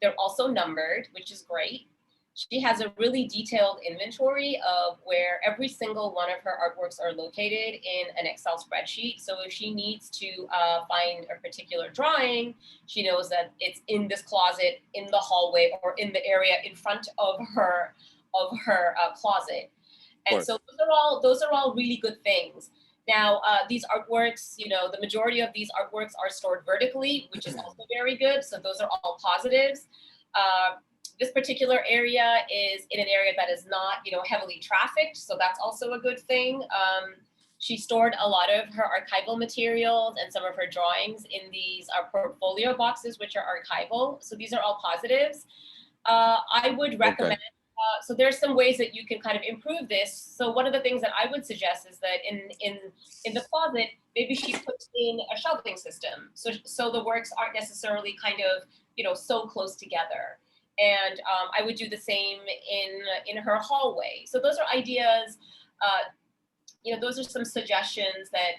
They're also numbered, which is great. She has a really detailed inventory of where every single one of her artworks are located in an Excel spreadsheet. So if she needs to find a particular drawing, she knows that it's in this closet, in the hallway, or in the area in front of her closet. And so those are all really good things. Now, these artworks, the majority of these artworks are stored vertically, which is also very good. So those are all positives. This particular area is in an area that is not, heavily trafficked. So that's also a good thing. She stored a lot of her archival materials and some of her drawings in these portfolio boxes, which are archival. So these are all positives. I would recommend, so there's some ways that you can kind of improve this. So one of the things that I would suggest is that in the closet, maybe she puts in a shelving system. So the works aren't necessarily kind of, so close together. And I would do the same in her hallway. So those are ideas, those are some suggestions that,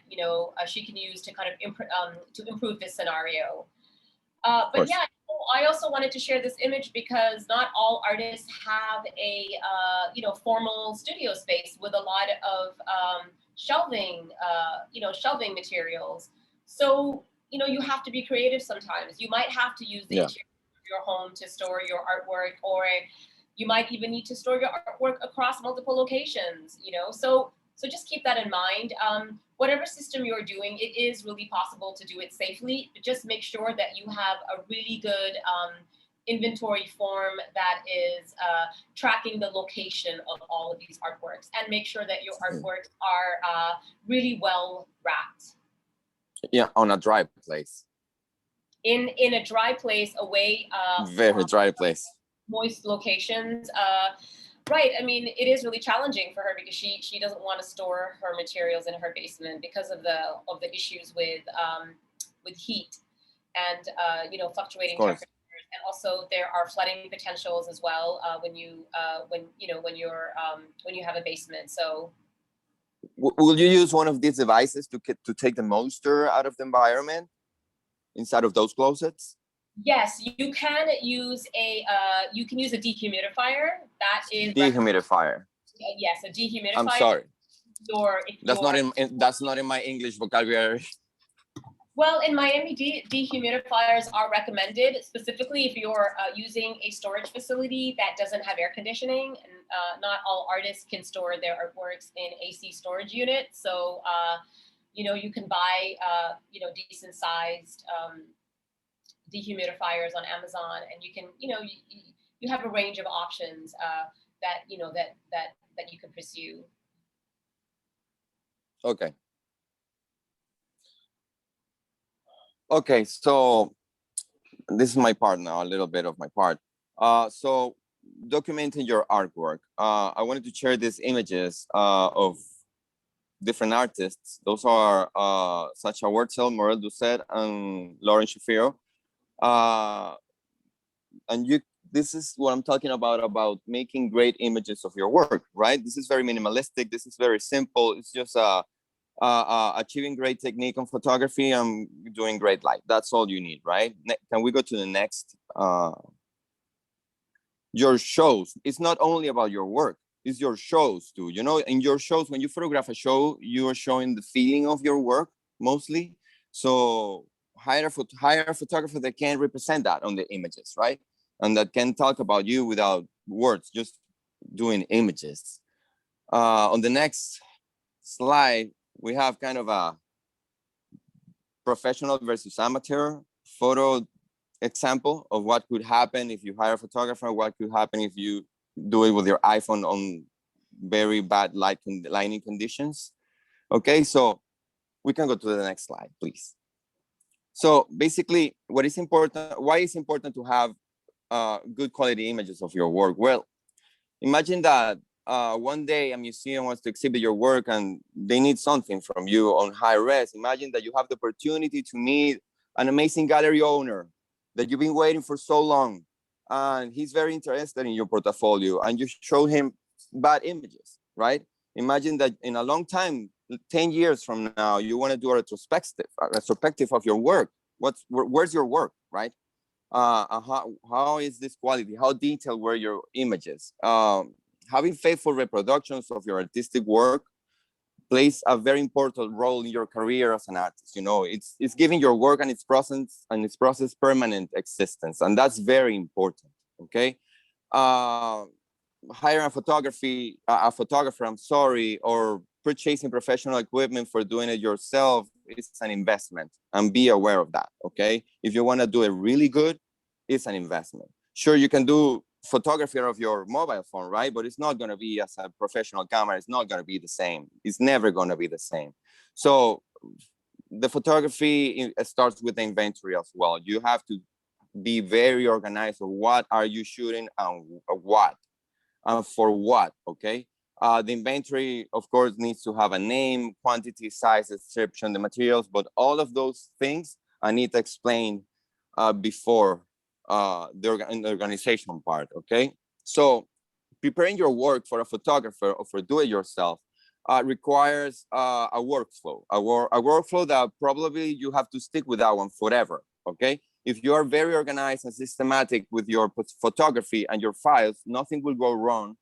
she can use to kind of to improve this scenario. But yeah, I also wanted to share this image because not all artists have a, formal studio space with a lot of shelving, shelving materials. So, you have to be creative sometimes. You might have to use the interior of your home to store your artwork, or you might even need to store your artwork across multiple locations, So just keep that in mind. Whatever system you're doing, it is really possible to do it safely, but just make sure that you have a really good inventory form that is tracking the location of all of these artworks, and make sure that your artworks are really well wrapped. Yeah, on a dry place. In a dry place, away very dry place. Moist locations. Right. I mean, it is really challenging for her because she doesn't want to store her materials in her basement because of the issues with heat and fluctuating temperatures, and also there are flooding potentials as well when you have a basement. So, will you use one of these devices to take the moisture out of the environment inside of those closets? Yes, you can use a dehumidifier. That is dehumidifier. Yes, a dehumidifier. I'm sorry. if That's you're, that's not in my English vocabulary. well, in Miami, dehumidifiers are recommended, specifically if you're using a storage facility that doesn't have air conditioning. And not all artists can store their artworks in AC storage units. So, you know, you can buy, you know, decent sized dehumidifiers on Amazon, and you can, you know, you have a range of options that, you know, that you can pursue. Okay. Okay, so this is my part now, a little bit of my part. So documenting your artwork. I wanted to share these images of different artists. Those are Sacha Wurtzel, Morel Doucet, and Lauren Shapiro. And this is what I'm talking about making great images of your work, right? This is very minimalistic. This is very simple. It's just achieving great technique on photography and doing great light. That's all you need, right? Can we go to the next? Your shows. It's not only about your work, it's your shows too. You know, in your shows, when you photograph a show, you are showing the feeling of your work mostly. So hire a photographer that can represent that on the images, right? And that can talk about you without words, just doing images. On the next slide, we have kind of a professional versus amateur photo example of what could happen if you hire a photographer, what could happen if you do it with your iPhone on very bad lighting conditions. Okay, so we can go to the next slide, please. So basically, what is important, why is important to have good quality images of your work? Well, imagine that one day a museum wants to exhibit your work and they need something from you on high res. Imagine that you have the opportunity to meet an amazing gallery owner that you've been waiting for so long, and he's very interested in your portfolio, and you show him bad images, right? Imagine that in a long time, 10 years from now, you want to do a retrospective of your work. Where's your work, right? How is this quality? How detailed were your images? Having faithful reproductions of your artistic work plays a very important role in your career as an artist. You know, it's giving your work and its process permanent existence, and that's very important. Okay, hiring a photographer, I'm sorry, or purchasing professional equipment for doing it yourself is an investment, and be aware of that. Okay, if you want to do it really good, it's an investment. Sure, you can do photography of your mobile phone, right? But it's not going to be as a professional camera. It's not going to be the same. It's never going to be the same. So the photography starts with the inventory as well. You have to be very organized of what are you shooting and what and for what. Okay, the inventory of course needs to have a name, quantity, size, description, the materials, but all of those things I need to explain before the organization part. Okay, so preparing your work for a photographer or for do-it-yourself requires a workflow, a workflow that probably you have to stick with that one forever. Okay, if you are very organized and systematic with your photography and your files, nothing will go wrong,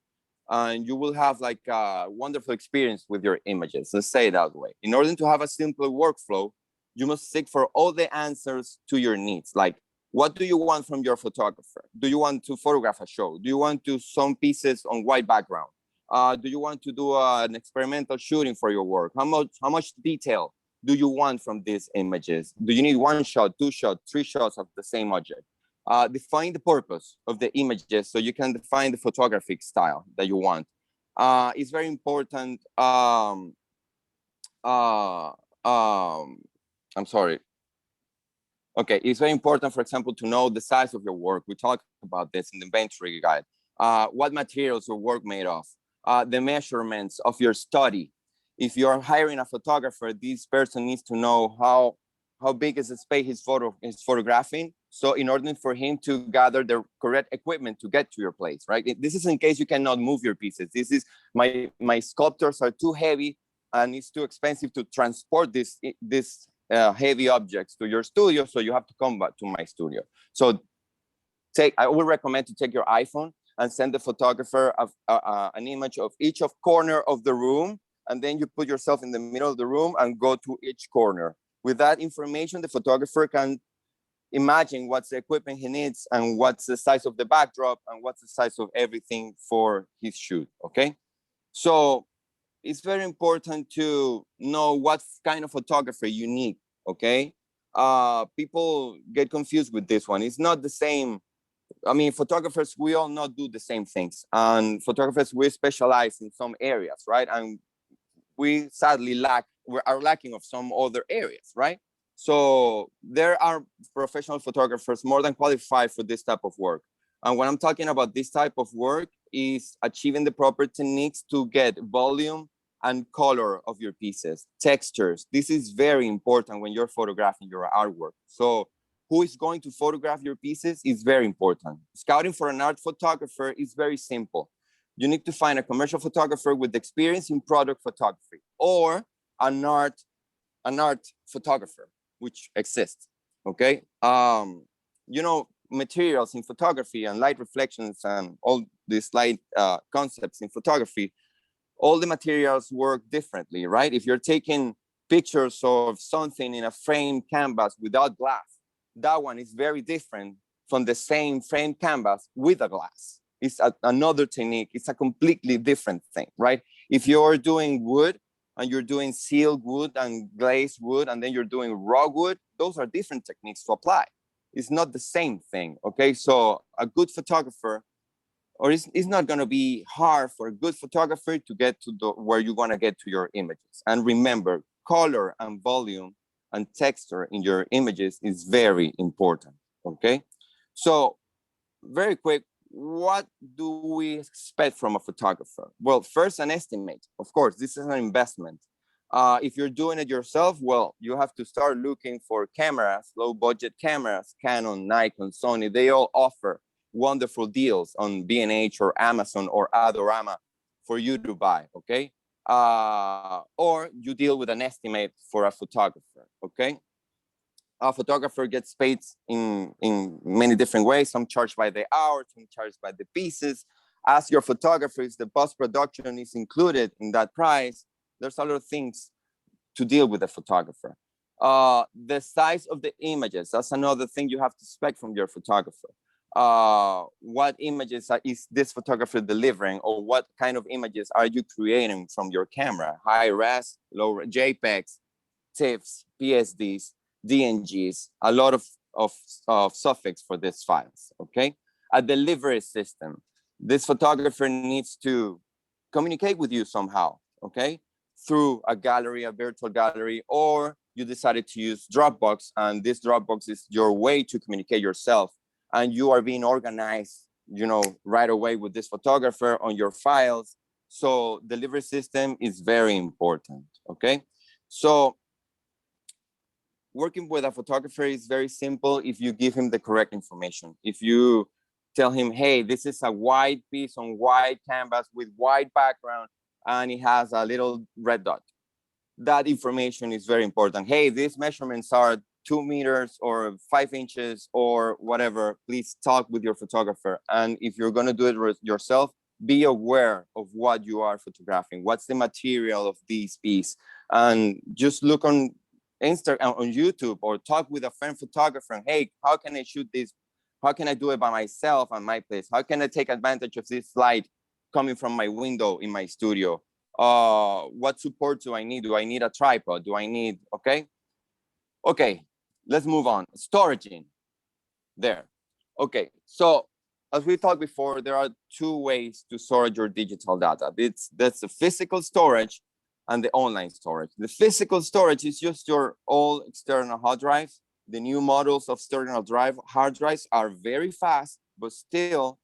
and you will have like a wonderful experience with your images. Let's say it that way. In order to have a simple workflow, you must seek for all the answers to your needs. Like, what do you want from your photographer? Do you want to photograph a show? Do you want to some pieces on white background? Do you want to do an experimental shooting for your work? How much detail do you want from these images? Do you need 1 shot, 2 shots, 3 shots of the same object? Define the purpose of the images so you can define the photographic style that you want. It's very important. I'm sorry. Okay, it's very important, for example, to know the size of your work. We talked about this in the inventory guide. What materials your work made of, the measurements of your study. If you're hiring a photographer, this person needs to know how big is the space he's photographing. So in order for him to gather the correct equipment to get to your place, right? This is in case you cannot move your pieces. This is my sculptures are too heavy and it's too expensive to transport this heavy objects to your studio, so you have to come back to my studio. So I would recommend to take your iPhone and send the photographer an image of each corner of the room and then you put yourself in the middle of the room and go to each corner. With that information, the photographer can imagine what's the equipment he needs and what's the size of the backdrop and what's the size of everything for his shoot, okay? So it's very important to know what kind of photographer you need, okay? People get confused with this one. It's not the same. I mean, photographers, we all not do the same things. And photographers, we specialize in some areas, right? And we sadly are lacking of some other areas, right? So there are professional photographers more than qualified for this type of work. And when I'm talking about this type of work is achieving the proper techniques to get volume and color of your pieces, textures. This is very important when you're photographing your artwork. So who is going to photograph your pieces is very important. Scouting for an art photographer is very simple. You need to find a commercial photographer with experience in product photography or an art photographer, which exists, okay? You know, materials in photography and light reflections and all these light concepts in photography, all the materials work differently, right? If you're taking pictures of something in a framed canvas without glass, that one is very different from the same framed canvas with a glass. It's another technique. It's a completely different thing, right? If you're doing wood and you're doing sealed wood and glazed wood, and then you're doing raw wood, those are different techniques to apply. It's not the same thing, okay? So a good photographer, or it's not gonna be hard for a good photographer to get to where you wanna get to your images. And remember, color and volume and texture in your images is very important, okay? So very quick, what do we expect from a photographer? Well, first, an estimate. Of course, this is an investment. If you're doing it yourself, well, you have to start looking for cameras, low budget cameras, Canon, Nikon, Sony. They all offer wonderful deals on B&H or Amazon or Adorama for you to buy, okay? Or you deal with an estimate for a photographer, okay? A photographer gets paid in many different ways. Some charged by the hour, some charged by the pieces. As your photographer, the post-production is included in that price. There's a lot of things to deal with a photographer. The size of the images, that's another thing you have to expect from your photographer. What images is this photographer delivering, or what kind of images are you creating from your camera? High res, low JPEGs, TIFFs, PSDs, DNGs, a lot of suffix for these files, okay? A delivery system. This photographer needs to communicate with you somehow, okay? Through a gallery, a virtual gallery, or you decided to use Dropbox, and this Dropbox is your way to communicate yourself, and you are being organized, you know, right away with this photographer on your files. So delivery system is very important, okay? So working with a photographer is very simple if you give him the correct information. If you tell him, hey, this is a white piece on white canvas with white background, and it has a little red dot. That information is very important. Hey, these measurements are 2 meters or 5 inches or whatever. Please talk with your photographer. And if you're gonna do it yourself, be aware of what you are photographing. What's the material of this piece? And just look on Instagram, on YouTube, or talk with a friend photographer. Hey, how can I shoot this? How can I do it by myself on my place? How can I take advantage of this light coming from my window in my studio? What support do I need? Do I need a tripod? Do I need, okay? Okay, let's move on. Storaging, there. Okay, so as we talked before, there are 2 ways to store your digital data. That's the physical storage and the online storage. The physical storage is just your old external hard drives. The new models of external hard drives are very fast, but still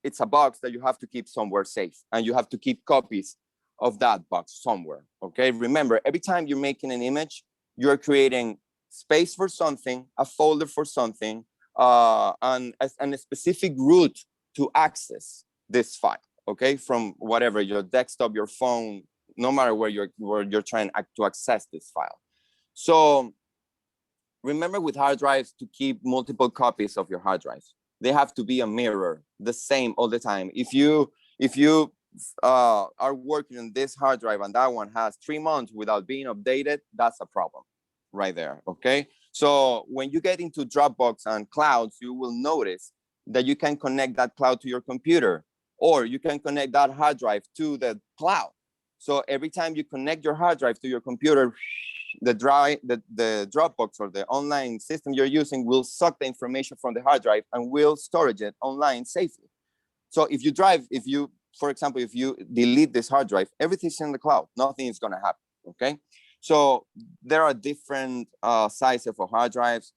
it's a box that you have to keep somewhere safe, and you have to keep copies of that box somewhere, okay? Remember, every time you're making an image, you're creating space for something, a folder for something, and a specific route to access this file, okay? From whatever, your desktop, your phone, no matter where you're trying to access this file. So remember with hard drives to keep multiple copies of your hard drives. They have to be a mirror, the same all the time. If you are working on this hard drive and that one has 3 months without being updated, that's a problem right there, okay? So when you get into Dropbox and clouds, you will notice that you can connect that cloud to your computer, or you can connect that hard drive to the cloud. So every time you connect your hard drive to your computer, the Dropbox or the online system you're using will suck the information from the hard drive and will storage it online safely. So if you, for example, if you delete this hard drive, everything's in the cloud, nothing is gonna happen, okay? So there are different sizes for hard drives.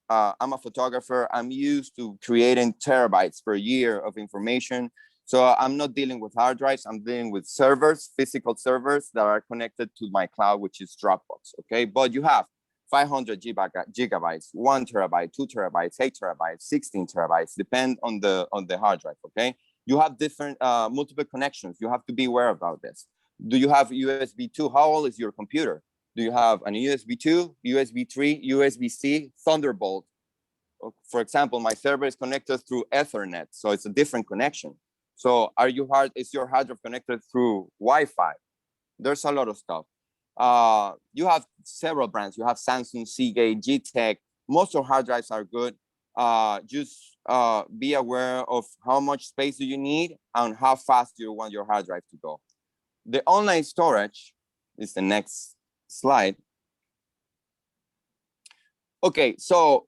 I'm a photographer. I'm used to creating terabytes per year of information. So I'm not dealing with hard drives. I'm dealing with servers, physical servers that are connected to my cloud, which is Dropbox, okay? But you have 500 gigabytes, 1 terabyte, 2 terabytes, 8 terabytes, 16 terabytes, depend on the hard drive, okay? You have different multiple connections. You have to be aware about this. Do you have USB 2? How old is your computer? Do you have an USB 2, USB 3, USB-C, Thunderbolt? For example, my server is connected through Ethernet, so it's a different connection. So is your hard drive connected through Wi-Fi? There's a lot of stuff. You have several brands. You have Samsung, Seagate, G-Tech. Most of hard drives are good. Just be aware of how much space do you need and how fast do you want your hard drive to go. The online storage is the next slide. Okay, so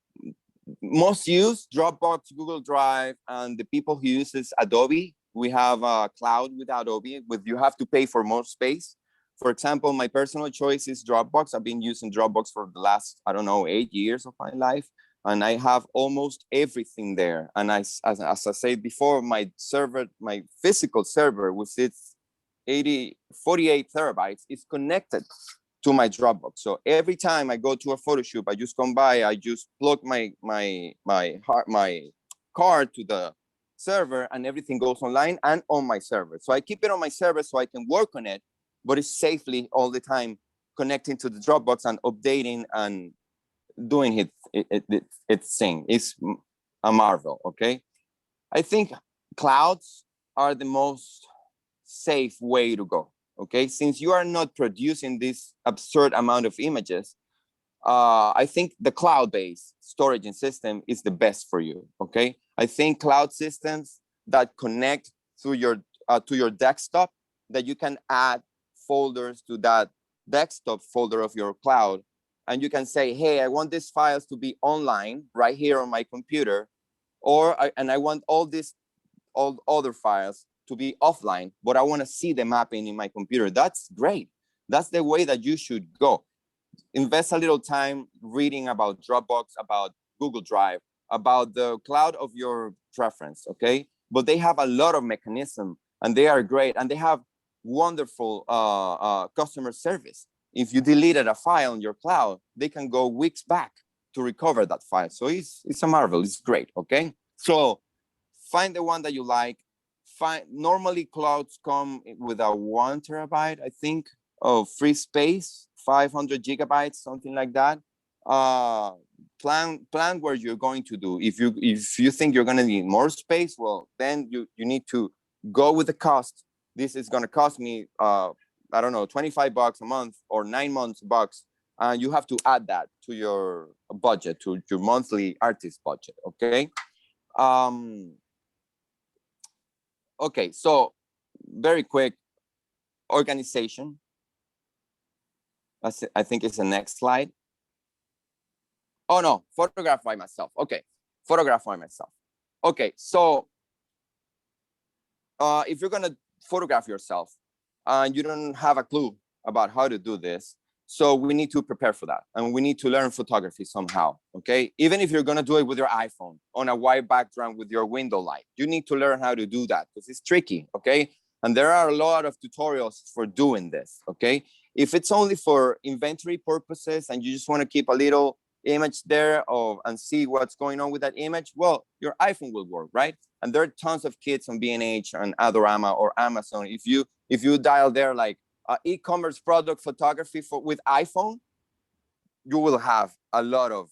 most use Dropbox, Google Drive, and the people who uses Adobe. We have a cloud with Adobe, you have to pay for more space. For example, my personal choice is Dropbox. I've been using Dropbox for the last, I don't know, 8 years of my life. And I have almost everything there. And as I said before, my physical server, which is 48 terabytes, is connected to my Dropbox. So every time I go to a photo shoot, I just come by, I just plug my card to the server and everything goes online and on my server. So I keep it on my server so I can work on it, but it's safely all the time connecting to the Dropbox and updating and doing its thing. It's a marvel, okay? I think clouds are the most safe way to go, okay? Since you are not producing this absurd amount of images, I think the cloud-based storage system is the best for you, okay? I think cloud systems that connect to your desktop, that you can add folders to that desktop folder of your cloud, and you can say, hey, I want these files to be online right here on my computer, and I want all other files to be offline, but I want to see the mapping in my computer. That's great. That's the way that you should go. Invest a little time reading about Dropbox, about Google Drive, about the cloud of your preference, okay? But they have a lot of mechanism and they are great, and they have wonderful customer service. If you deleted a file on your cloud, they can go weeks back to recover that file. So it's a marvel, it's great, okay? So find the one that you like. Normally clouds come with a 1 terabyte, I think, of free space, 500 gigabytes, something like that. Plan where you're going to do. If you think you're going to need more space, well, then you need to go with the cost. This is going to cost me, I don't know, $25 a month or 9 months bucks. And you have to add that to your budget, to your monthly artist budget, okay? Okay, so very quick, organization. I think it's the next slide. Oh no, photograph by myself. Okay, photograph by myself. Okay, so if you're gonna photograph yourself and you don't have a clue about how to do this, so we need to prepare for that, and we need to learn photography somehow, okay? Even if you're gonna do it with your iPhone on a white background with your window light, you need to learn how to do that because it's tricky, okay? And there are a lot of tutorials for doing this, okay? If it's only for inventory purposes and you just wanna keep a little image there and see what's going on with that image, well, your iPhone will work, right? And there are tons of kits on B&H and Adorama or Amazon. If you dial there like e-commerce product photography with iPhone, you will have a lot of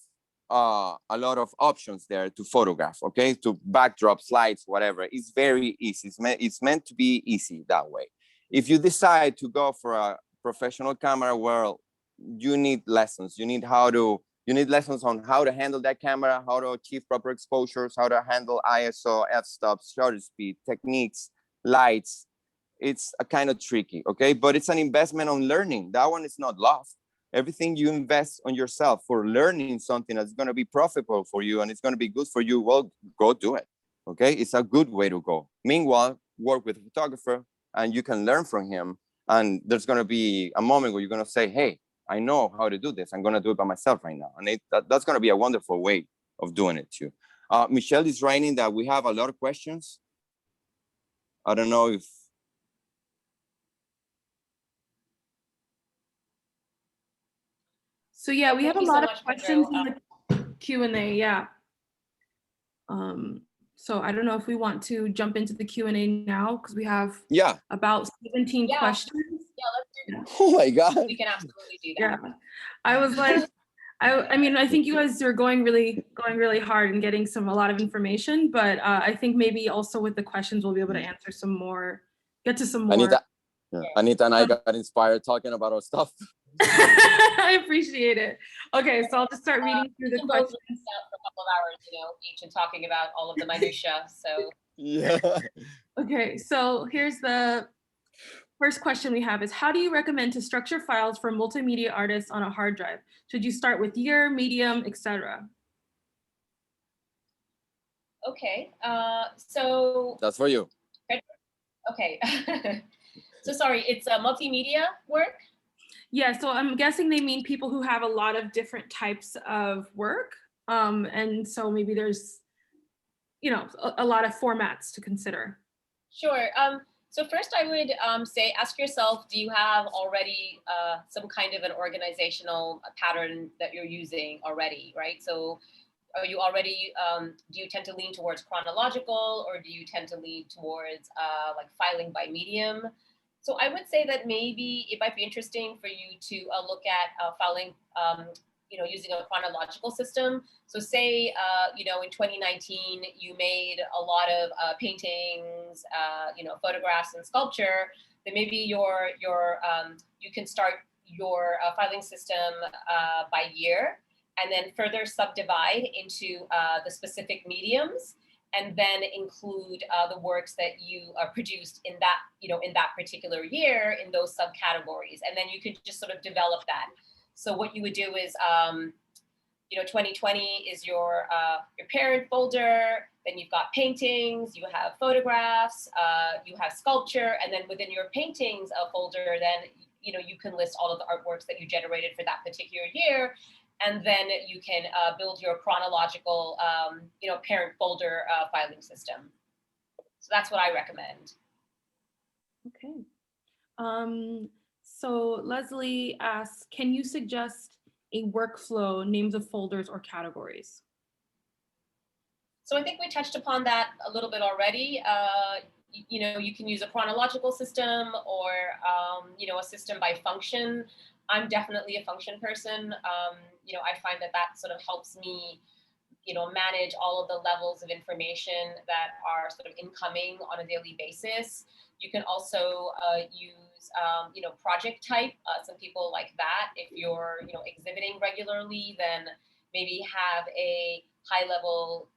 a lot of options there to photograph, okay, to backdrop, slides, whatever. It's very easy. It's meant to be easy that way. If you decide to go for a professional camera, well, you need lessons. You need lessons on how to handle that camera, how to achieve proper exposures, how to handle ISO, f-stops, shutter speed, techniques, lights. It's a kind of tricky, okay? But it's an investment on learning. That one is not lost. Everything you invest on yourself for learning something that's going to be profitable for you and it's going to be good for you, well, go do it, okay? It's a good way to go. Meanwhile, work with a photographer and you can learn from him. And there's going to be a moment where you're going to say, hey, I know how to do this. I'm going to do it by myself right now. And that's going to be a wonderful way of doing it too. Michelle is writing that we have a lot of questions. I don't know if. So yeah, we have a lot of questions Pedro. in the Q&A, yeah. So I don't know if we want to jump into the Q&A now because we have about 17 questions. Yeah, let's do that. Oh my God. We can absolutely do that. Yeah, I was like, I mean, I think you guys are going really hard and getting a lot of information, but I think maybe also with the questions we'll be able to answer some more, get to some more. Anita and I got inspired talking about our stuff. I appreciate it. Okay, so I'll just start reading through the questions. For a couple of hours, each and talking about all of the minutia. So yeah. Okay, so here's the first question we have is, how do you recommend to structure files for multimedia artists on a hard drive? Should you start with year, medium, etc.? Okay, so that's for you. Okay. So sorry, it's a multimedia work? Yeah, so I'm guessing they mean people who have a lot of different types of work. And so maybe there's, a lot of formats to consider. Sure. So first I would say, ask yourself, do you have already some kind of an organizational pattern that you're using already, right? So are you already, do you tend to lean towards chronological, or do you tend to lean towards like filing by medium? So I would say that maybe it might be interesting for you to look at filing, using a chronological system. So say, in 2019, you made a lot of paintings, photographs and sculpture, then maybe you can start your filing system by year, and then further subdivide into the specific mediums, and then include the works that you produced in that particular year in those subcategories. And then you could just sort of develop that. So what you would do is, 2020 is your parent folder, then you've got paintings, you have photographs, you have sculpture, and then within your paintings folder, then you can list all of the artworks that you generated for that particular year. And then you can build your chronological, parent folder filing system. So that's what I recommend. Okay. So Leslie asks, can you suggest a workflow, names of folders or categories? So I think we touched upon that a little bit already. You can use a chronological system or, a system by function. I'm definitely a function person. I find that sort of helps me, manage all of the levels of information that are sort of incoming on a daily basis. You can also use, project type. Some people like that. If you're, exhibiting regularly, then maybe have a high level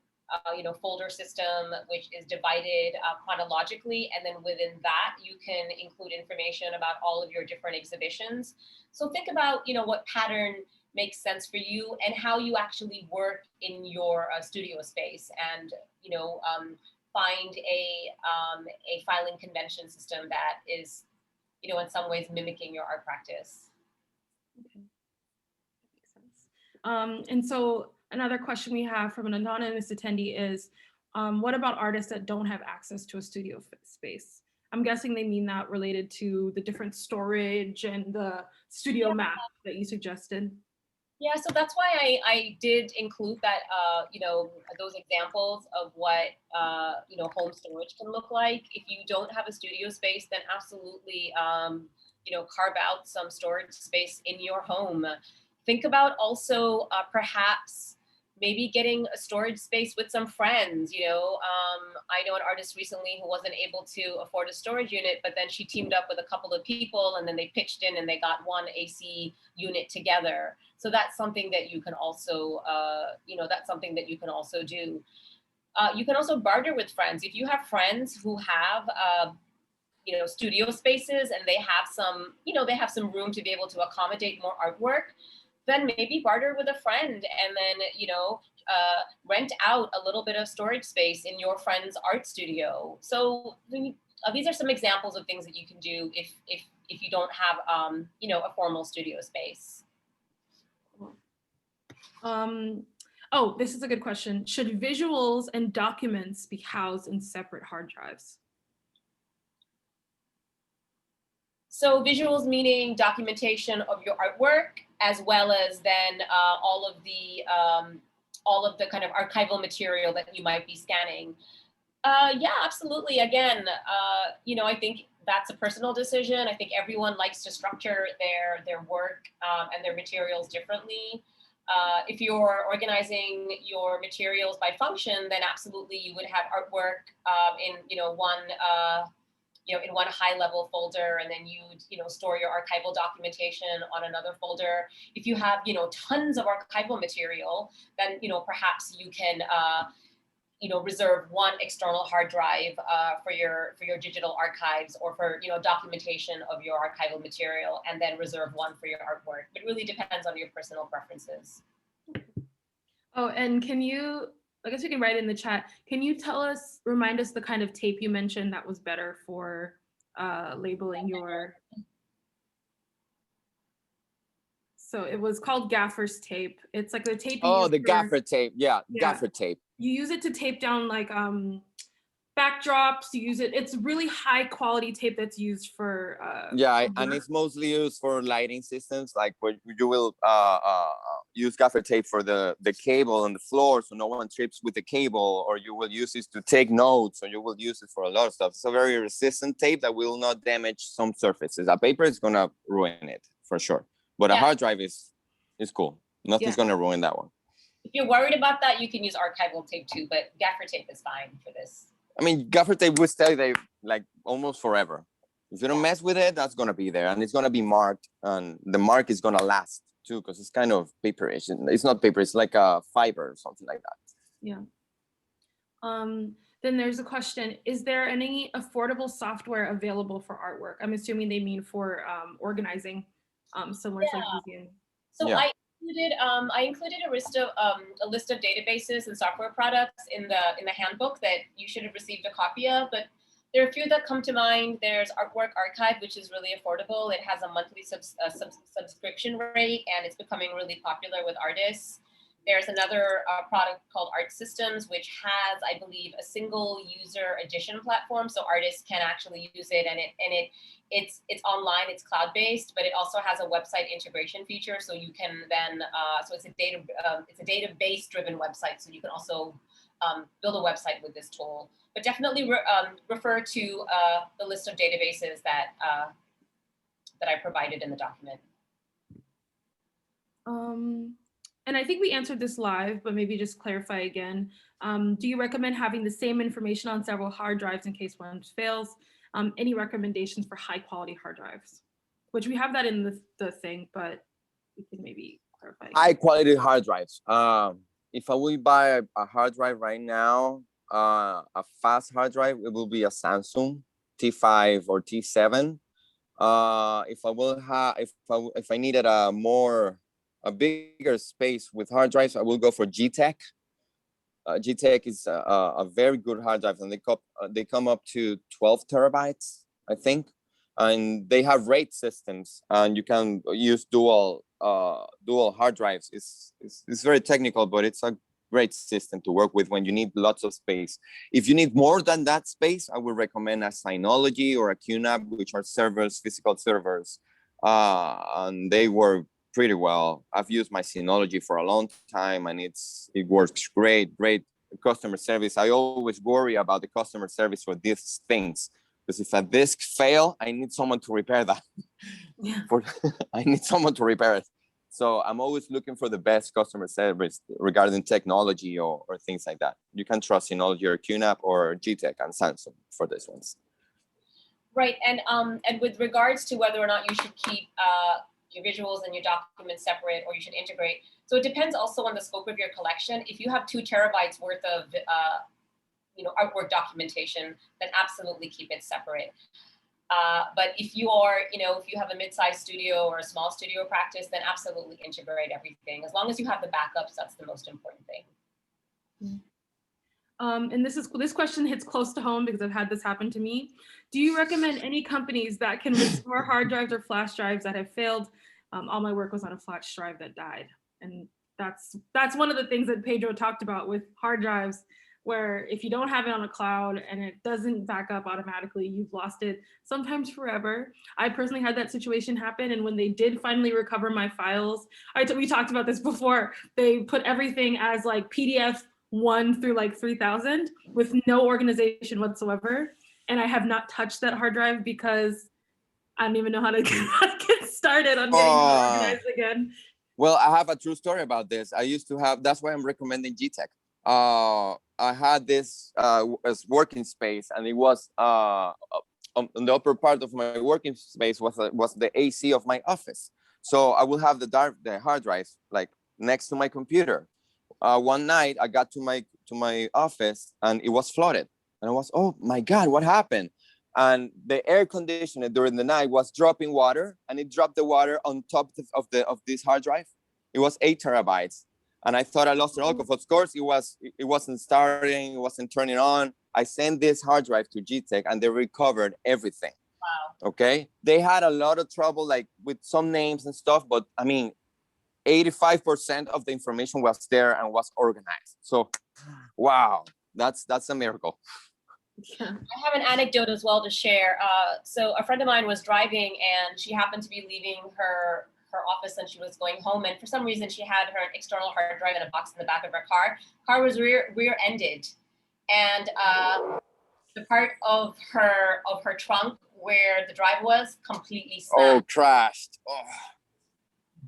folder system, which is divided chronologically. And then within that, you can include information about all of your different exhibitions. So think about, what pattern makes sense for you and how you actually work in your studio space, and, find a filing convention system that is, in some ways mimicking your art practice. Okay, that makes sense. And so another question we have from an anonymous attendee is, what about artists that don't have access to a studio space? I'm guessing they mean that related to the different storage and the studio map that you suggested. Yeah, so that's why I did include that, those examples of what, home storage can look like. If you don't have a studio space, then absolutely, carve out some storage space in your home. Think about also perhaps, maybe getting a storage space with some friends, you know. I know an artist recently who wasn't able to afford a storage unit, but then she teamed up with a couple of people and then they pitched in and they got one AC unit together. So that's something that you can also, you know, that's something that you can also do. You can also barter with friends. If you have friends who have, you know, studio spaces and they have some, you know, they have some room to be able to accommodate more artwork, then maybe barter with a friend and then, you know, rent out a little bit of storage space in your friend's art studio. So these are some examples of things that you can do if you don't have, you know, a formal studio space. Oh, this is a good question. Should visuals and documents be housed in separate hard drives? So visuals meaning documentation of your artwork, as well as then all of the kind of archival material that you might be scanning. Yeah, absolutely. Again, you know, I think that's a personal decision. I think everyone likes to structure their work and their materials differently. If you're organizing your materials by function, then absolutely you would have artwork in, you know, in one high level folder, and then you know, store your archival documentation on another folder. If you have, you know, tons of archival material, then, you know, perhaps you can, you know, reserve one external hard drive for your digital archives or for, you know, documentation of your archival material, and then reserve one for your artwork. It really depends on your personal preferences. Oh, and can you, I guess we can write in the chat, can you remind us the kind of tape you mentioned that was better for labeling your, so it was called gaffer's tape. It's like the tape you use the gaffer tape. Yeah, gaffer tape. You use it to tape down like backdrops, you use it. It's really high quality tape that's used for and it's mostly used for lighting systems, like where you will use gaffer tape for the cable on the floor so no one trips with the cable, or you will use it to take notes, or you will use it for a lot of stuff. It's a very resistant tape that will not damage some surfaces. A paper is gonna ruin it for sure, but a hard drive is cool. Nothing's gonna ruin that one. If you're worried about that, you can use archival tape too, but gaffer tape is fine for this. I mean, gaffer tape will stay there like almost forever. If you don't mess with it, that's gonna be there, and it's gonna be marked, and the mark is gonna last too, because it's kind of paperish. It's not paper; it's like a fiber or something like that. Yeah. Then there's a question: is there any affordable software available for artwork? I'm assuming they mean for organizing, similar to like Museum. So I included a list of databases and software products in the handbook that you should have received a copy of, but there are a few that come to mind. There's Artwork Archive, which is really affordable. It has a monthly subscription rate, and it's becoming really popular with artists. There's another product called Art Systems, which has, I believe, a single user edition platform, so artists can actually use it, and it's online, it's cloud-based, but it also has a website integration feature, so you can then, so it's a database driven website, so you can also build a website with this tool. But definitely refer to the list of databases that I provided in the document. And I think we answered this live, but maybe just clarify again. Do you recommend having the same information on several hard drives in case one fails? Any recommendations for high quality hard drives? Which we have that in the thing, but we can maybe clarify. High quality hard drives. If I will buy a hard drive right now, a fast hard drive, it will be a Samsung T5 or T7. If I will have, if I needed a bigger space with hard drives, I will go for G-Tech. G-Tech is a very good hard drive, and they come up to 12 terabytes, I think, and they have RAID systems, and you can use dual hard drives. It's very technical, but it's a great system to work with when you need lots of space. If you need more than that space, I would recommend a Synology or a QNAP, which are servers, physical servers, and they work pretty well. I've used my Synology for a long time, and it works great customer service. I always worry about the customer service for these things, because if a disk fail, I need someone to repair that. Yeah. I need someone to repair it. So I'm always looking for the best customer service regarding technology or things like that. You can trust in all your QNAP or GTEC and Samsung for these ones. Right, and with regards to whether or not you should keep your visuals and your documents separate or you should integrate, so it depends also on the scope of your collection. If you have 2 terabytes worth of artwork documentation, then absolutely keep it separate. But if you are, if you have a mid-sized studio or a small studio practice, then absolutely integrate everything. As long as you have the backups, that's the most important thing. And this question hits close to home because I've had this happen to me. Do you recommend any companies that can restore hard drives or flash drives that have failed? All my work was on a flash drive that died. And that's one of the things that Pedro talked about with hard drives, where if you don't have it on a cloud and it doesn't back up automatically, you've lost it sometimes forever. I personally had that situation happen. And when they did finally recover my files, we talked about this before, they put everything as like PDF 1 through like 3000 with no organization whatsoever. And I have not touched that hard drive because I don't even know how to get started on getting it organized again. Well, I have a true story about this. I used to have, that's why I'm recommending GTEC. I had this working space, and it was on the upper part of my working space was the AC of my office. So I will have the hard drive like next to my computer. One night I got to my office and it was flooded, and I was, oh my God, what happened? And the air conditioner during the night was dropping water, and it dropped the water on top of this hard drive. It was 8 terabytes. And I thought I lost it all. Of course, it wasn't starting, it wasn't turning on. I sent this hard drive to GTEC and they recovered everything. Wow. Okay. They had a lot of trouble, like with some names and stuff, but I mean, 85% of the information was there and was organized. So, wow, that's a miracle. Yeah. I have an anecdote as well to share. So a friend of mine was driving and she happened to be leaving her office and she was going home, and for some reason she had her external hard drive in a box in the back of her car. Car was rear-ended, and the part of her trunk where the drive was completely smashed. Oh, crashed. Oh.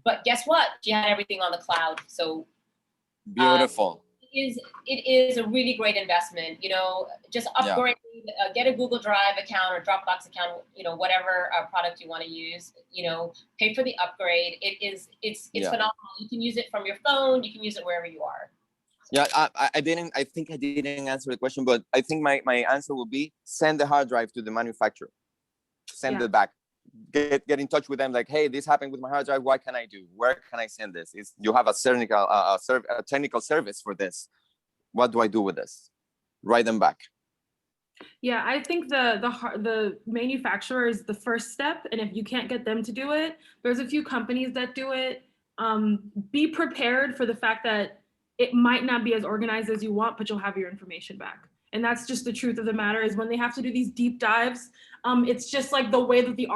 But guess what? She had everything on the cloud. So beautiful. It is a really great investment. Just upgrade, get a Google Drive account or Dropbox account, whatever product you want to use, pay for the upgrade. It's phenomenal. You can use it from your phone. You can use it wherever you are. Yeah, I think I didn't answer the question, but I think my answer will be send the hard drive to the manufacturer. Send it back. Get in touch with them, like, hey, this happened with my hard drive. What can I do? Where can I send this? You have a technical service for this. What do I do with this? Write them back. Yeah, I think the manufacturer is the first step, and if you can't get them to do it, there's a few companies that do it. Be prepared for the fact that it might not be as organized as you want, but you'll have your information back. And that's just the truth of the matter, is when they have to do these deep dives, it's just like the way that the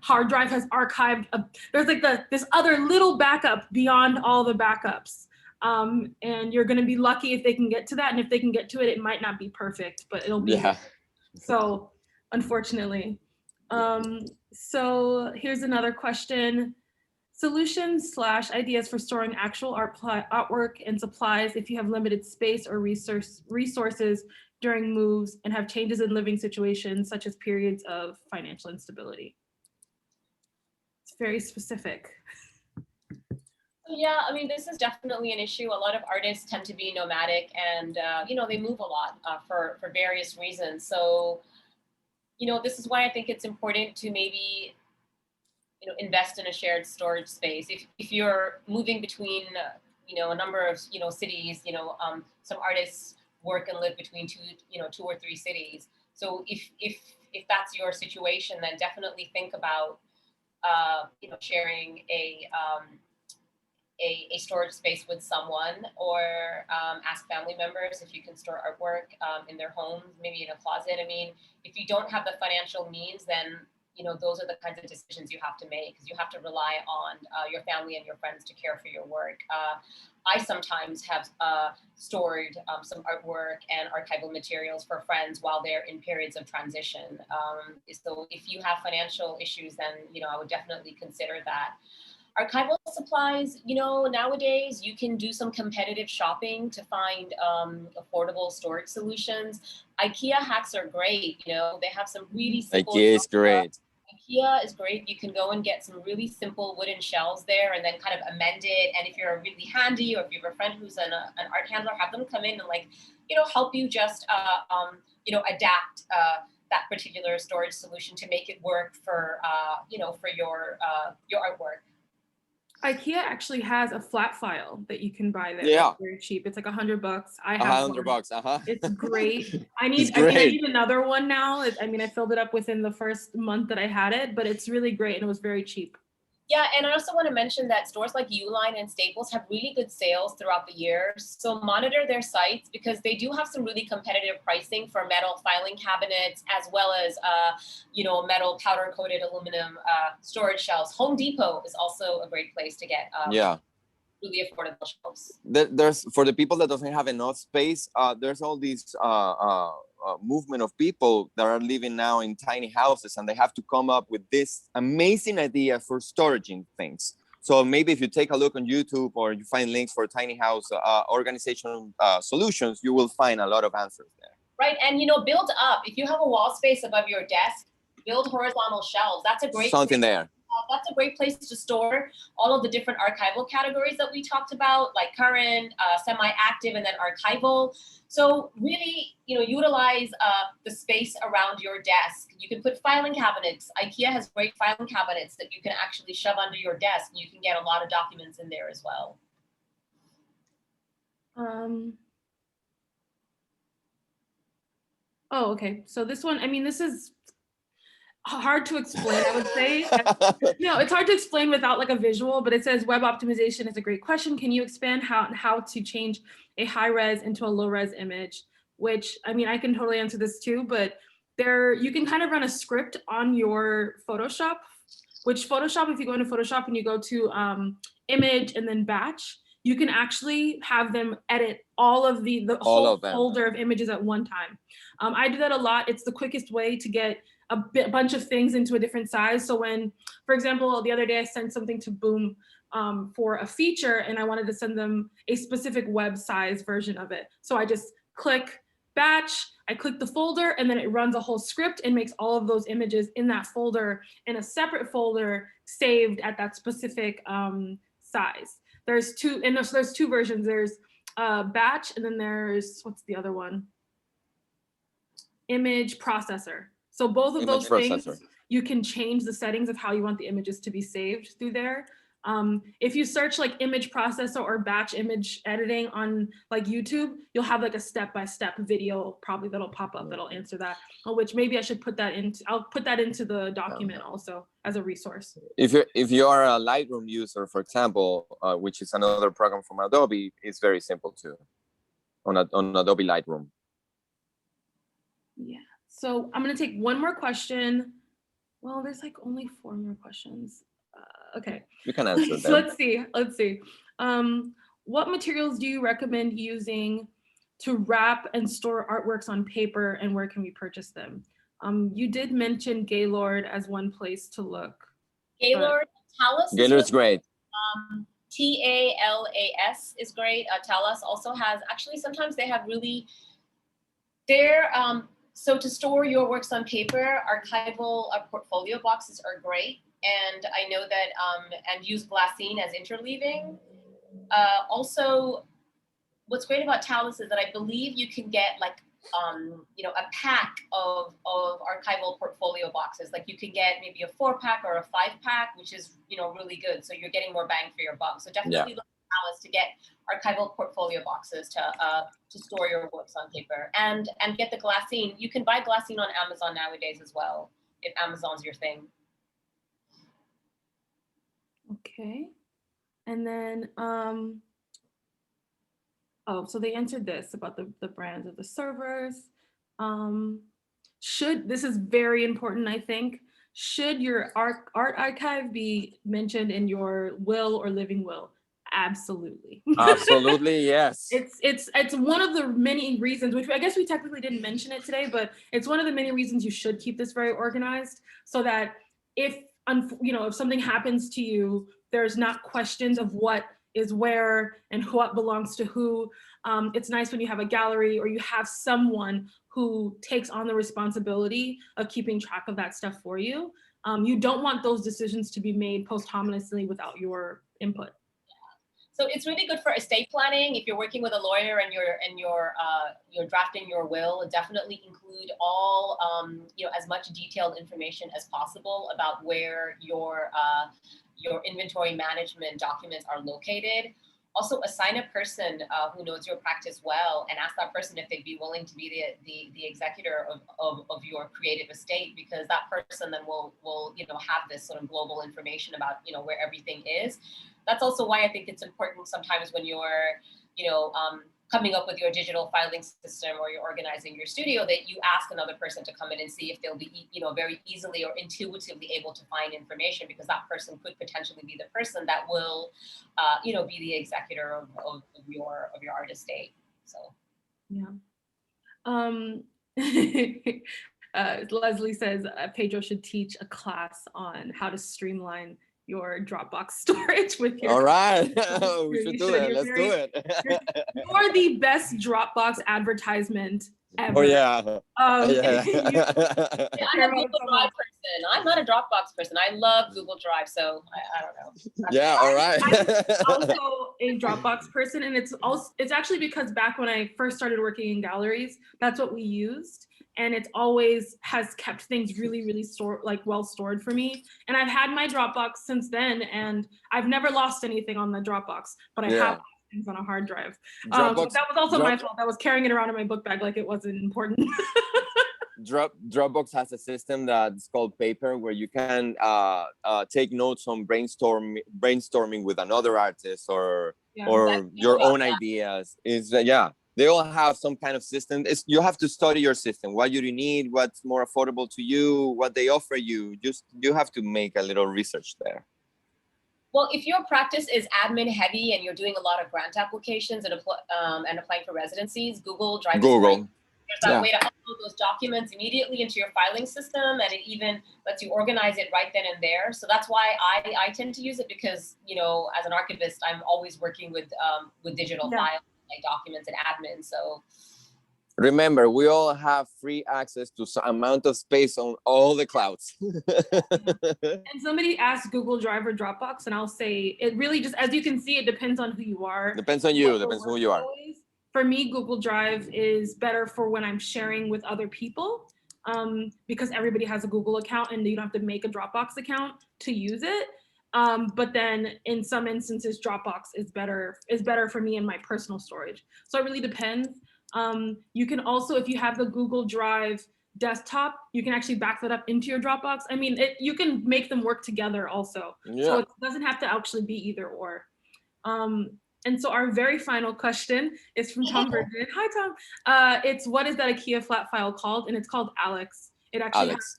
hard drive has archived. There's like this other little backup beyond all the backups. And you're going to be lucky if they can get to that. And if they can get to it, it might not be perfect, but it'll be. Yeah. So unfortunately. So here's another question. Solutions/ideas for storing actual artwork and supplies if you have limited space or resources during moves and have changes in living situations, such as periods of financial instability. It's very specific. Yeah, I mean, this is definitely an issue. A lot of artists tend to be nomadic, and they move a lot for various reasons. So, this is why I think it's important to maybe invest in a shared storage space. If you're moving between a number of cities, some artists work and live between two or three cities. So if that's your situation, then definitely think about sharing a storage space with someone, or ask family members if you can store artwork in their homes, maybe in a closet. I mean, if you don't have the financial means, then those are the kinds of decisions you have to make, because you have to rely on your family and your friends to care for your work. I sometimes have stored some artwork and archival materials for friends while they're in periods of transition. So if you have financial issues, then I would definitely consider that. Archival supplies, you know, nowadays you can do some competitive shopping to find affordable storage solutions. IKEA hacks are great, you know, they have some really simple. IKEA is great. IKEA is great. You can go and get some really simple wooden shelves there and then kind of amend it. And if you're really handy, or if you have a friend who's an art handler, have them come in and, like, you know, help you just, you know, adapt that particular storage solution to make it work for, you know, for your artwork. IKEA actually has a flat file that you can buy there. Yeah. It's very cheap. It's like $100. I have $100. It's great. I It's mean, I great. need another one now. I mean, I filled it up within the first month that I had it, but it's really great and it was very cheap. Yeah, and I also want to mention that stores like Uline and Staples have really good sales throughout the year. So monitor their sites, because they do have some really competitive pricing for metal filing cabinets, as well as you know, metal powder coated aluminum storage shelves. Home Depot is also a great place to get really affordable shelves. There's, for the people that doesn't have enough space, there's all these movement of people that are living now in tiny houses, and they have to come up with this amazing idea for storaging things. So maybe if you take a look on YouTube, or you find links for tiny house organization solutions, you will find a lot of answers there. Right, and you know, build up. If you have a wall space above your desk, build horizontal shelves. That's a great something there. That's a great place to store all of the different archival categories that we talked about, like current, semi-active, and then archival. So really, you know, utilize the space around your desk. You can put filing cabinets. IKEA has great filing cabinets that you can actually shove under your desk, and you can get a lot of documents in there as well. Oh, okay. So this one, I mean, this is hard to explain, I would say. You know, it's hard to explain without like a visual, but it says web optimization is a great question. Can you expand how to change a high res into a low res image? Which, I mean, I can totally answer this too, but you can kind of run a script on your Photoshop, which Photoshop, if you go into Photoshop and you go to image and then batch, you can actually have them edit all of the whole folder of images at one time. I do that a lot. It's the quickest way to get a bunch of things into a different size. So when, for example, the other day I sent something to Boom for a feature, and I wanted to send them a specific web size version of it. So I just click batch, I click the folder, and then it runs a whole script and makes all of those images in that folder in a separate folder saved at that specific size. There's two versions. There's batch, and then there's, what's the other one? Image processor. So both of those things, you can change the settings of how you want the images to be saved through there. If you search like image processor or batch image editing on like YouTube, you'll have like a step-by-step video probably that'll pop up that'll answer that, which maybe I should put that into, I'll put that into the document also as a resource. If you are a Lightroom user, for example, which is another program from Adobe, it's very simple too on Adobe Lightroom. Yeah. So I'm going to take one more question. Well, there's like only 4 more questions. Okay. You can answer them. Let's see. What materials do you recommend using to wrap and store artworks on paper, and where can we purchase them? You did mention Gaylord as one place to look. Gaylord, Talus. Gaylord's great. TALAS is great. Talus also has, actually sometimes they have really, so to store your works on paper, archival portfolio boxes are great. And I know that, and use glassine as interleaving. Also, what's great about Talus is that I believe you can get like, you know, a pack of archival portfolio boxes. Like you can get maybe a 4-pack or a 5-pack, which is, you know, really good. So you're getting more bang for your buck. So definitely look at Talus to get archival portfolio boxes to store your works on paper, and get the glassine. You can buy glassine on Amazon nowadays as well, if Amazon's your thing. Okay. And then, so they answered this about the brands of the servers. This is very important, I think. Should your art archive be mentioned in your will or living will? Absolutely. Absolutely, yes. It's one of the many reasons, which I guess we technically didn't mention it today, but it's one of the many reasons you should keep this very organized, so that if something happens to you, there's not questions of what is where and what belongs to who. It's nice when you have a gallery or you have someone who takes on the responsibility of keeping track of that stuff for you. You don't want those decisions to be made posthumously without your input. So it's really good for estate planning. If you're working with a lawyer and you're drafting your will, definitely include all as much detailed information as possible about where your inventory management documents are located. Also, assign a person who knows your practice well, and ask that person if they'd be willing to be the executor of your creative estate, because that person then will have this sort of global information about where everything is. That's also why I think it's important sometimes when you're coming up with your digital filing system or you're organizing your studio, that you ask another person to come in and see if they'll be very easily or intuitively able to find information, because that person could potentially be the person that will be the executor of your art estate. So Leslie says Pedro should teach a class on how to streamline your Dropbox storage with your. All right, we should do it. Let's do it. You're the best Dropbox advertisement ever. Oh yeah. Yeah. I'm a Google Drive person. I'm not a Dropbox person. I love Google Drive, so I don't know. Yeah, all right. I'm also a Dropbox person, and it's actually because back when I first started working in galleries, that's what we used. And it always has kept things really, really well stored for me. And I've had my Dropbox since then, and I've never lost anything on the Dropbox, but I have things on a hard drive. That was also my fault. I was carrying it around in my book bag like it wasn't important. Dropbox has a system that's called Paper, where you can take notes on brainstorming with another artist or your own ideas. They all have some kind of system. You have to study your system. What do you need? What's more affordable to you? What they offer you? You have to make a little research there. Well, if your practice is admin heavy and you're doing a lot of grant applications and applying for residencies, Google Drive. There's that way to upload those documents immediately into your filing system, and it even lets you organize it right then and there. So that's why I tend to use it, because as an archivist, I'm always working with digital files, like documents and admin. So remember, we all have free access to some amount of space on all the clouds. And somebody asked Google Drive or Dropbox, and I'll say it really just, as you can see, it depends on who you are. Depends on you. Depends on who you are. For me, Google Drive is better for when I'm sharing with other people, because everybody has a Google account and you don't have to make a Dropbox account to use it. But then in some instances, Dropbox is better for me in my personal storage. So it really depends. You can also, if you have the Google Drive desktop, you can actually back that up into your Dropbox. I mean, you can make them work together also. Yeah. So it doesn't have to actually be either or. And so our very final question is from Tom Virgin. Hi, Tom. It's, what is that IKEA flat file called? And it's called Alex. It actually has,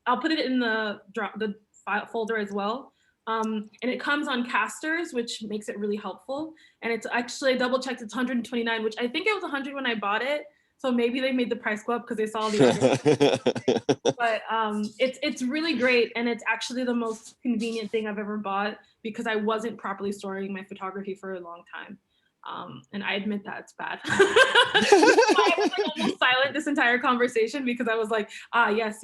I'll put it in the file folder as well. And it comes on casters, which makes it really helpful. And it's actually, I double checked, it's 129, which I think it was 100 when I bought it. So maybe they made the price go up because they saw the other. But it's really great, and it's actually the most convenient thing I've ever bought, because I wasn't properly storing my photography for a long time. And I admit that it's bad. I was like almost silent this entire conversation, because I was like, yes.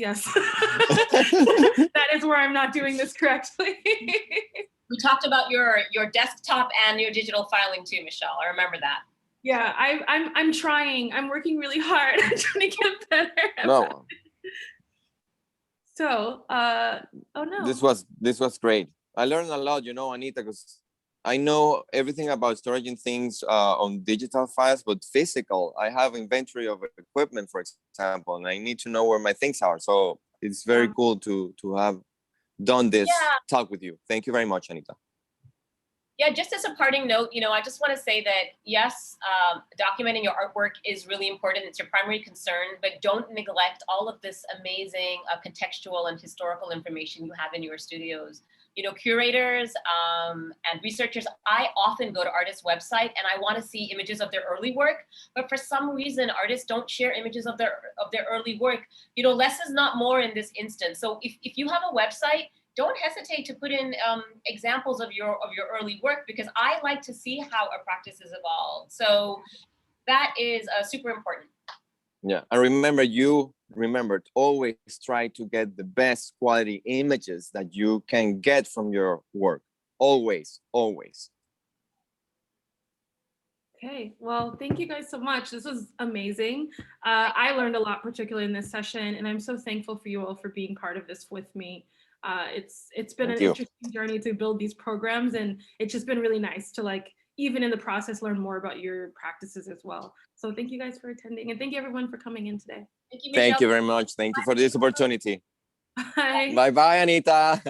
That is where I'm not doing this correctly. We talked about your desktop and your digital filing too, Michelle. I remember that. Yeah, I'm trying. I'm working really hard. I'm trying to get better. No. So, oh no. This was great. I learned a lot, Anita, because I know everything about storing things on digital files, but physical, I have inventory of equipment, for example, and I need to know where my things are. So it's very cool to have done this talk with you. Thank you very much, Anita. Yeah, just as a parting note, I just want to say that, yes, documenting your artwork is really important. It's your primary concern, but don't neglect all of this amazing contextual and historical information you have in your studios. Curators and researchers, I often go to artists' website and I want to see images of their early work, but for some reason, artists don't share images of their early work. Less is not more in this instance. So if you have a website, don't hesitate to put in examples of your early work, because I like to see how a practice has evolved. So that is super important. Yeah, and remember, you remember to always try to get the best quality images that you can get from your work. Always, always. Okay, well, thank you guys so much. This was amazing. I learned a lot, particularly in this session, and I'm so thankful for you all for being part of this with me. It's been Thank an you. interesting journey to build these programs, and it's just been really nice to, like, even in the process, learn more about your practices as well. So thank you guys for attending, and thank you everyone for coming in today. Thank you, Michelle. Thank you very much. Thank you for this opportunity. Bye. Bye-bye, Anita.